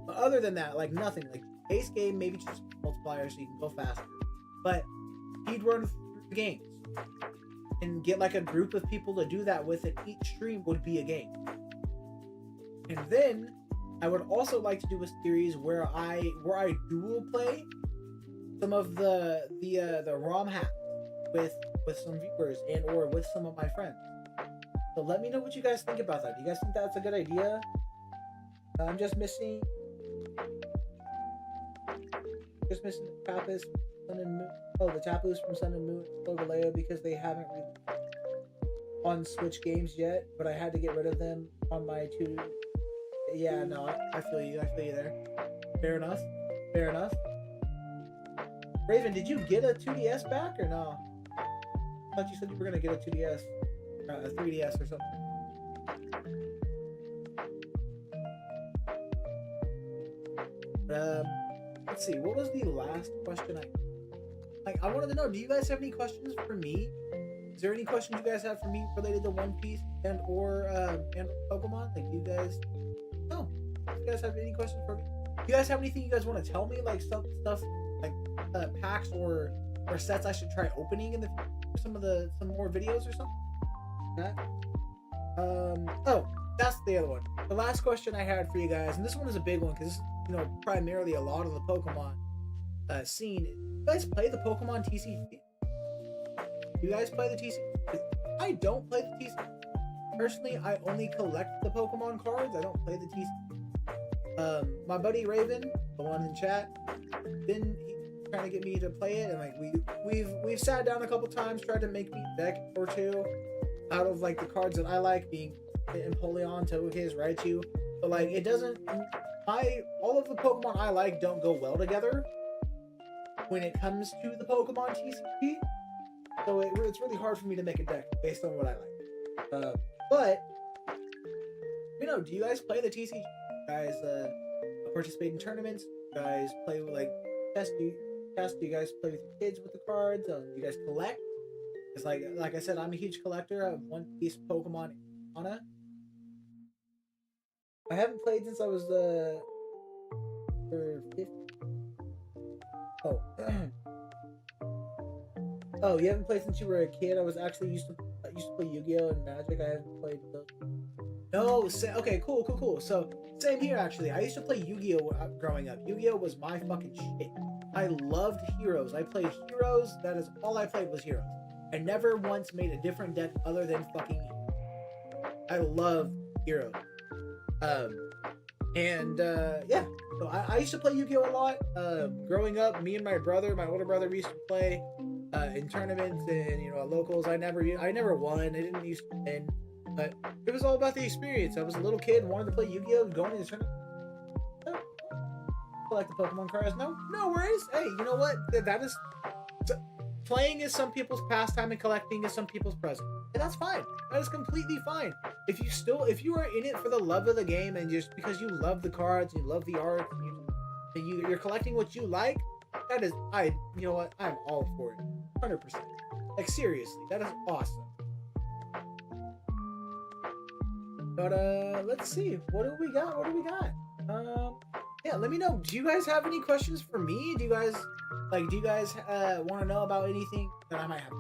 but other than that, like nothing. Like base game, maybe just multiplier so you can go faster. But speed run through the games and get like a group of people to do that with, and each stream would be a game. And then I would also like to do a series where I dual play some of the ROM hacks with some viewers and or with some of my friends. So let me know what you guys think about that. Do you guys think that's a good idea? I'm just missing the Tapis, Sun and Moon. Oh, the Tapus from Sun and Moon, Cloveleo, because they haven't released on Switch games yet, but I had to get rid of them on my two. Yeah, no, I feel you there. Fair enough. Raven, did you get a 2DS back or no? I thought you said you were gonna get a 2DS, a 3DS or something. Let's see. What was the last question I wanted to know? Do you guys have any questions for me? Is there any questions you guys have for me related to One Piece and or Pokemon? Like you guys? No. You guys have any questions for me? You guys have anything you guys want to tell me? Like stuff like packs or sets I should try opening in the future? Some more videos or something? That. Oh, that's the other one. The last question I had for you guys, and this one is a big one because primarily a lot of the Pokemon scene. You guys play the Pokemon TCG? You guys play the TCG? I don't play the TCG. personally, I only collect the Pokemon cards. I don't play the TCG. My buddy Raven, the one in chat, been trying to get me to play it, and like we've sat down a couple times, tried to make me a deck or two out of like the cards that I like, being Empoleon, Togekiss, Raichu. But like it doesn't. All of the Pokemon I like don't go well together when it comes to the Pokemon TCG. So it's really hard for me to make a deck based on what I like. But you know, do you guys play the TCG? You guys participate in tournaments? You guys play with like chess? Do you guys play with your kids with the cards? Do you guys collect? It's like I said, I'm a huge collector of One Piece, Pokemon, Anna. I haven't played since I was for 50. Oh. Oh, you haven't played since you were a kid? I was actually used to play Yu-Gi-Oh! And Magic. I haven't played those. No, okay, cool. So, same here actually. I used to play Yu-Gi-Oh! Growing up. Yu-Gi-Oh! Was my fucking shit. I loved Heroes. I played Heroes. That is all I played was Heroes. I never once made a different deck other than fucking Heroes. I love Heroes. Yeah. So I used to play Yu-Gi-Oh! A lot. Growing up, me and my older brother, we used to play in tournaments and at locals. I never won. I didn't used to win, but it was all about the experience. I was a little kid, wanted to play Yu-Gi-Oh! Going to the tournament. Collect the Pokemon cards. No worries. Hey, you know what? That is playing is some people's pastime and collecting is some people's present, and that's fine. That is completely fine. If you are in it for the love of the game and just because you love the cards, you love the art, and you're collecting what you like, that is you know what? I'm all for it, 100%. Like seriously, that is awesome. But let's see. What do we got? Yeah, let me know. Do you guys have any questions for me? Do you guys want to know about anything that I might have?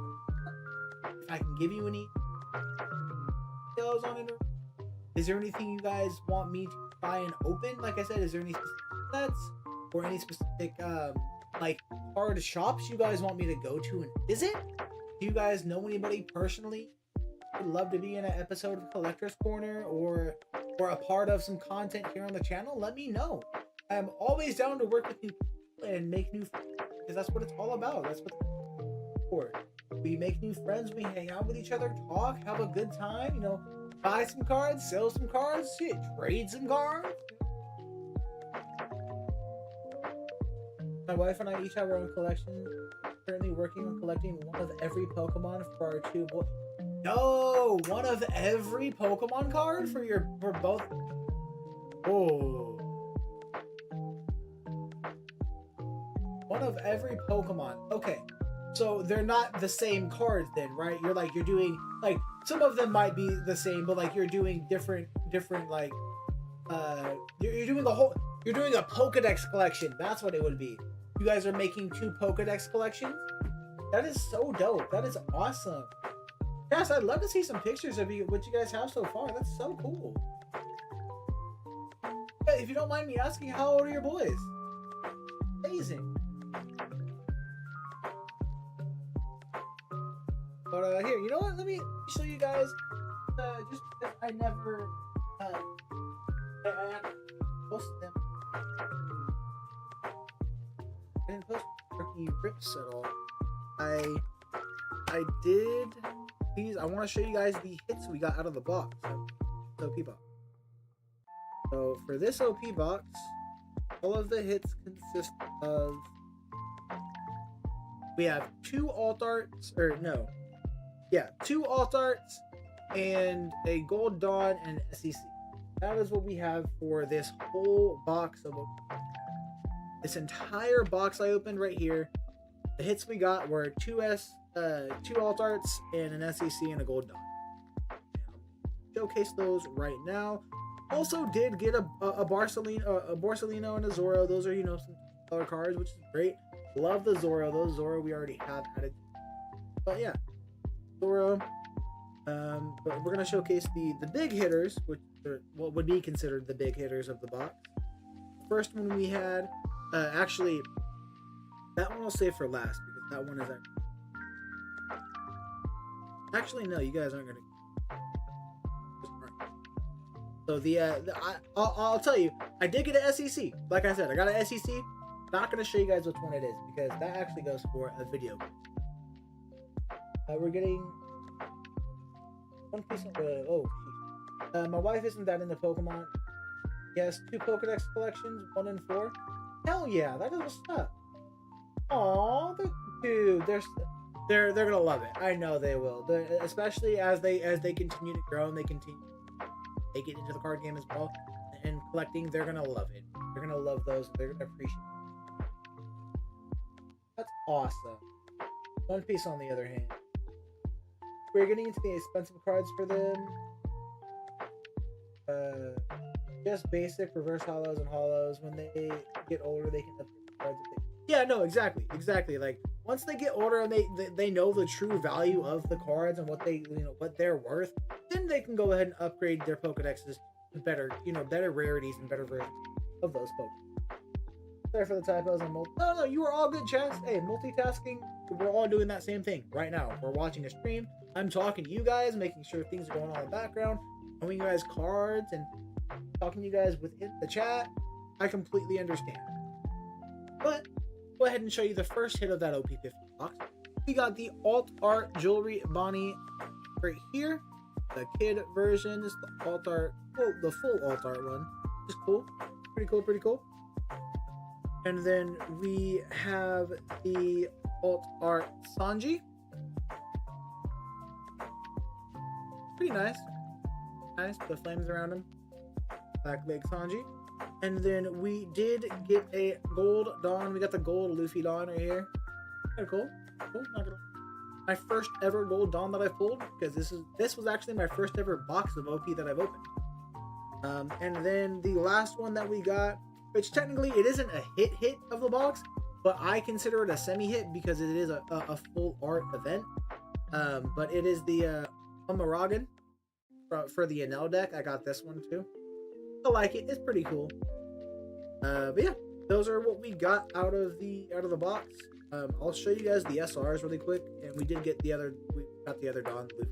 If I can give you any details on it, is there anything you guys want me to try and open? Like I said, is there any specific sets or any specific like card shops you guys want me to go to and visit? Do you guys know anybody personally who would love to be in an episode of Collector's Corner or a part of some content here on the channel? Let me know. I'm always down to work with new people and make new friends, because that's what it's all about. That's what it's for. We make new friends, we hang out with each other, talk, have a good time, buy some cards, sell some cards, shit, trade some cards. My wife and I each have our own collection. Currently working on collecting one of every Pokemon for our two boys. No, one of every Pokemon card for both. Oh. One of every Pokemon. Okay. So they're not the same cards then, right? You're doing like some of them might be the same, but like you're doing different like you're doing a Pokedex collection. That's what it would be. You guys are making 2 Pokedex collections? That is so dope. That is awesome. Yes, I'd love to see some pictures of what you guys have so far. That's so cool. Hey, if you don't mind me asking, how old are your boys? Amazing. But here, you know what? Let me show you guys. Just because I never I posted them. I didn't post ArkyRips at all. I did these. I want to show you guys the hits we got out of the box. OP box. So for this OP box, all of the hits consist of. We have 2 alt arts, or no. Yeah, 2 alt arts and a Gold Dawn and an SEC. That is what we have for this whole box of this entire box I opened right here. The hits we got were 2 alt arts and an SEC and a Gold Dawn. Showcase those right now. Also did get a Borsalino and a Zoro. Those are some color cards, which is great. Love the Zoro. Those Zoro we already have added. But yeah. Zoro. But we're gonna showcase the big hitters, which are what would be considered the big hitters of the box. First one we had, actually, that one I'll save for last because that one is actually no, you guys aren't gonna. So I'll tell you, I did get an SEC. Like I said, I got an SEC. Not gonna show you guys which one it is because that actually goes for a video. We're getting one piece of my wife isn't that into Pokemon. Yes, 2 Pokedex collections, 1 and 4. Hell yeah, that is what's up. Aw, dude, they're gonna love it. I know they will. Especially as they continue to grow and they get into the card game as well and collecting. They're gonna love it. They're gonna love those. They're gonna appreciate it. That's awesome. One Piece, on the other hand, we're getting into the expensive cards for them. Just basic reverse hollows and hollows. When they get older, they can upgrade the cards. Yeah, no, exactly. Like once they get older and they know the true value of the cards and what they're worth, then they can go ahead and upgrade their Pokedexes to better rarities and better versions of those Pokemon. Sorry for the typos and no, you are all good, chat. Hey, multitasking. We're all doing that same thing right now. We're watching a stream. I'm talking to you guys, making sure things are going on in the background, showing you guys cards and talking to you guys within the chat. I completely understand. But go ahead and show you the first hit of that OP50 box. We got the alt art jewelry Bonnie right here. The kid version is the alt art, the full alt art one. It's cool. Pretty cool. And then we have the alt art Sanji. Pretty nice. The flames around him. Black leg Sanji. And then we did get a gold Dawn. We got the gold Luffy Dawn right here. Kind of cool. My first ever gold Dawn that I pulled, because this was actually my first ever box of OP that I've opened. And then the last one that we got, which technically it isn't a hit of the box, but I consider it a semi-hit because it is a full art event. But it is the Umaragan for the Enel deck. I got this one too. I like it. It's pretty cool. But yeah, those are what we got out of the box. I'll show you guys the SRs really quick, and we got the other Dawn Luffy.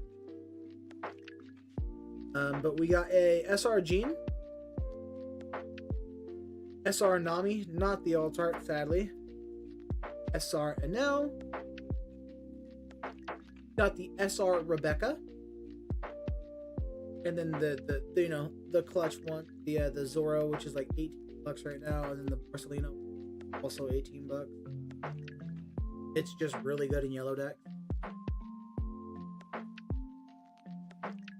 But we got a SR Jean, SR Nami, not the alt art sadly, SR Enel, got the SR Rebecca, and then the clutch one, the Zoro, which is like $18 right now, and then the Marcelino, also $18. It's just really good in yellow deck.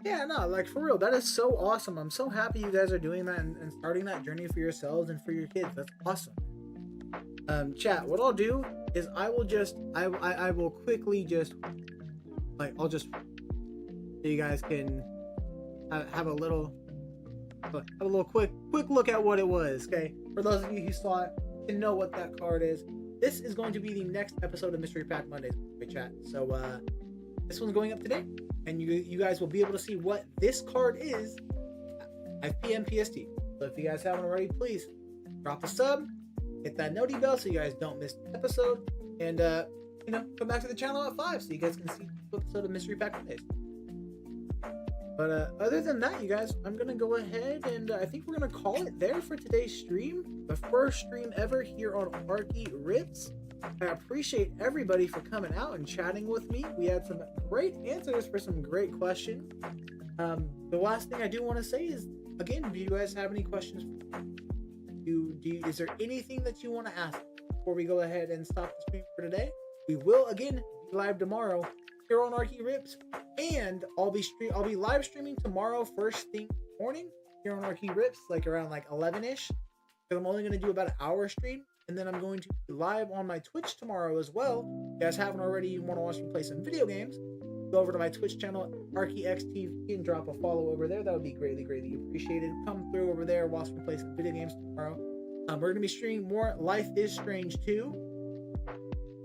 Yeah, no, like for real, that is so awesome. I'm so happy you guys are doing that and starting that journey for yourselves and for your kids. That's awesome. Chat, what I'll do is I will quickly just I'll just so you guys can have a little quick look at what it was. Okay, for those of you who saw it and know what that card is, this is going to be the next episode of Mystery Pack Mondays, chat. So this one's going up today, and you guys will be able to see what this card is at PM PST. So if you guys haven't already, please drop a sub, hit that noti bell so you guys don't miss the episode, and come back to the channel at 5 so you guys can see the episode of Mystery Pack Mondays. But other than that, you guys, I'm gonna go ahead and I think we're gonna call it there for today's stream. The first stream ever here on ArkyRips. I appreciate everybody for coming out and chatting with me. We had some great answers for some great questions. The last thing I do want to say is, again, do you guys have any questions? Is there anything that you want to ask before we go ahead and stop the stream for today? We will again be live tomorrow here on ArkyRips, and I'll be live streaming tomorrow first thing morning here on ArkyRips, like around 11ish. Because I'm only going to do about an hour stream, and then I'm going to be live on my Twitch tomorrow as well. If you guys haven't already, you want to watch me play some video games, go over to my Twitch channel, ArkyXTV, and drop a follow over there. That would be greatly appreciated. Come through over there, watch me play some video games tomorrow. We're going to be streaming more Life is Strange 2,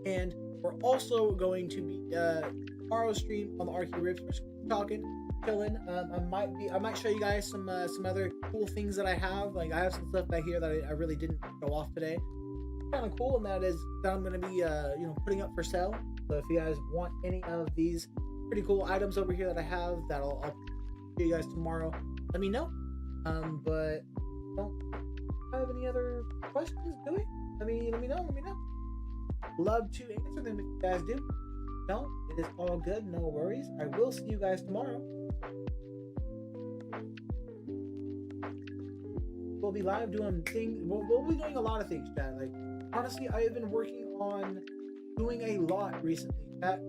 and we're also going to be tomorrow's stream on the ArkyRips. We're just talking, chilling. I might show you guys some other cool things that I have. Like I have some stuff back here that I really didn't show off today. Kind of cool, and that is that I'm going to be putting up for sale. So if you guys want any of these pretty cool items over here that I have, I'll show you guys tomorrow, let me know. But don't have any other questions, do we? Let me know. Let me know. Love to answer them if you guys do. No, it is all good. No worries. I will see you guys tomorrow. We'll be live doing things. We'll be doing a lot of things, chat. Like, honestly, I have been working on doing a lot recently. Chat.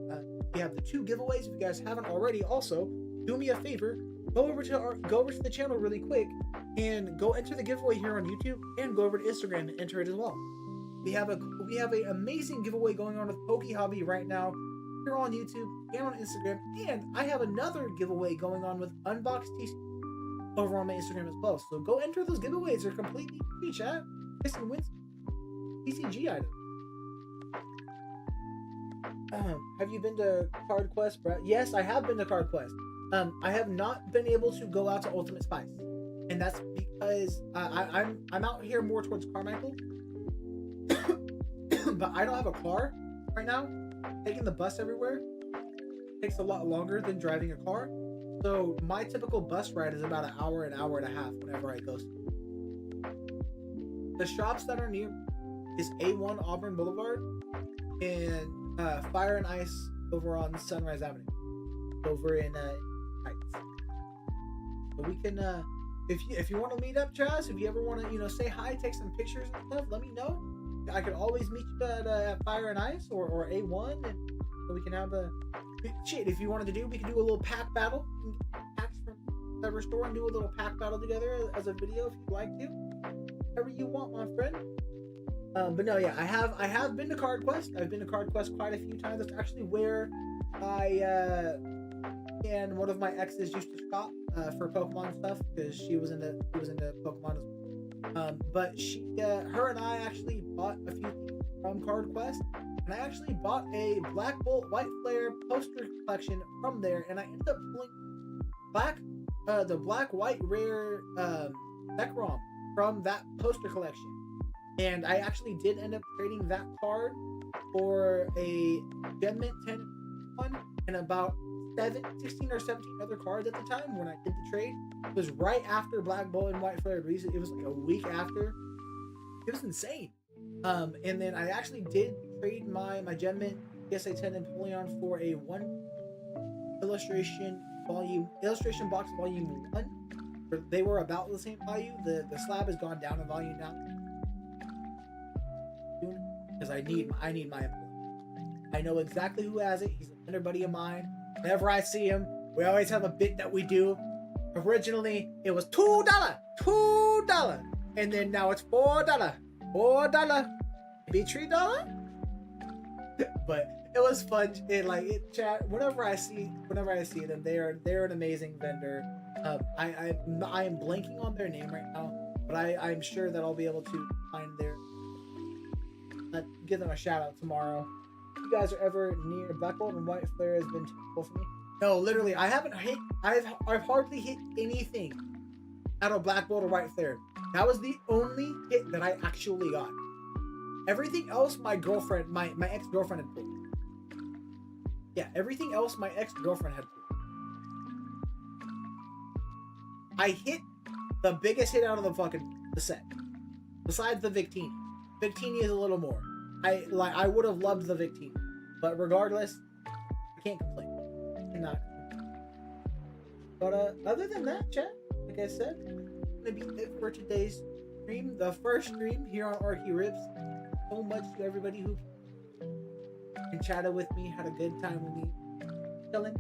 We have the 2 giveaways. If you guys haven't already, also do me a favor. Go over to the channel really quick and go enter the giveaway here on YouTube, and go over to Instagram and enter it as well. We have an amazing giveaway going on with Pokey Hobby right now here on YouTube and on Instagram, and I have another giveaway going on with Unboxed TC over on my Instagram as well. So go enter those giveaways. They're completely free, chat. This and win TCG items. Have you been to Card Quest, Brett? Yes, I have been to Card Quest. I have not been able to go out to Ultimate Spice, and that's because I'm out here more towards Carmichael, but I don't have a car right now. Taking the bus everywhere takes a lot longer than driving a car, so my typical bus ride is about an hour and a half whenever I go. The shops that are near is A1 Auburn Boulevard and Fire and Ice over on Sunrise Avenue over in Heights. So we can if you want to meet up, Chaz, if you ever want to say hi, take some pictures and stuff, let me know. I could always meet you at Fire and Ice or A1, and so we can have a shit. If you wanted to do, we can do a little pack battle. We can get packs from whatever store and do a little pack battle together as a video if you'd like to. Whatever you want, my friend. But no, yeah, I have been to Card Quest. I've been to Card Quest quite a few times. That's actually where I and one of my exes used to shop for Pokemon stuff, because she was into Pokemon as well. But her and I actually bought a few things from Card Quest, and I actually bought a Black Bolt White Flare poster collection from there, and I ended up pulling the Black White Rare deck ROM from that poster collection. And I actually did end up trading that card for a Gem Mint 10 one and about 16 or 17 other cards at the time when I did the trade. It was right after Black Bolt and White Flare released. It was like a week after. It was insane. And then I actually did trade my Gem Mint PSA 10 and Napoleon for a 1 illustration box volume 1. They were about the same value. The slab has gone down in volume now, because I need my employee. I know exactly who has it. He's a vendor buddy of mine. Whenever I see him, we always have a bit that we do. Originally, it was $2, and then now it's $4, maybe $3. But it was fun. Chat. Whenever I see them, they're an amazing vendor. I am blanking on their name right now, but I'm sure that I'll be able to find their. Give them a shout out tomorrow. If you guys are ever near, Black Bolt and White Flare has been typical for me. No, literally, I haven't hit. I've hardly hit anything out of Black Bolt or White Flare. That was the only hit that I actually got. Everything else, my girlfriend, my ex-girlfriend had pulled. Yeah, everything else my ex-girlfriend had pulled. I hit the biggest hit out of the set, besides the Victini. Victini is a little more. I would have loved the Victini, but regardless, I can't complain. I cannot complain. But other than that, chat, like I said, gonna be it for today's stream, the first stream here on ArkyRips. So much to everybody who chatted with me, had a good time with me, chilling.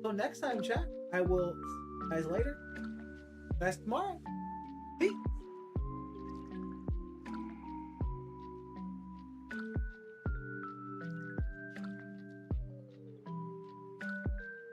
So next time, chat, I will see you guys later. See you guys tomorrow. Peace.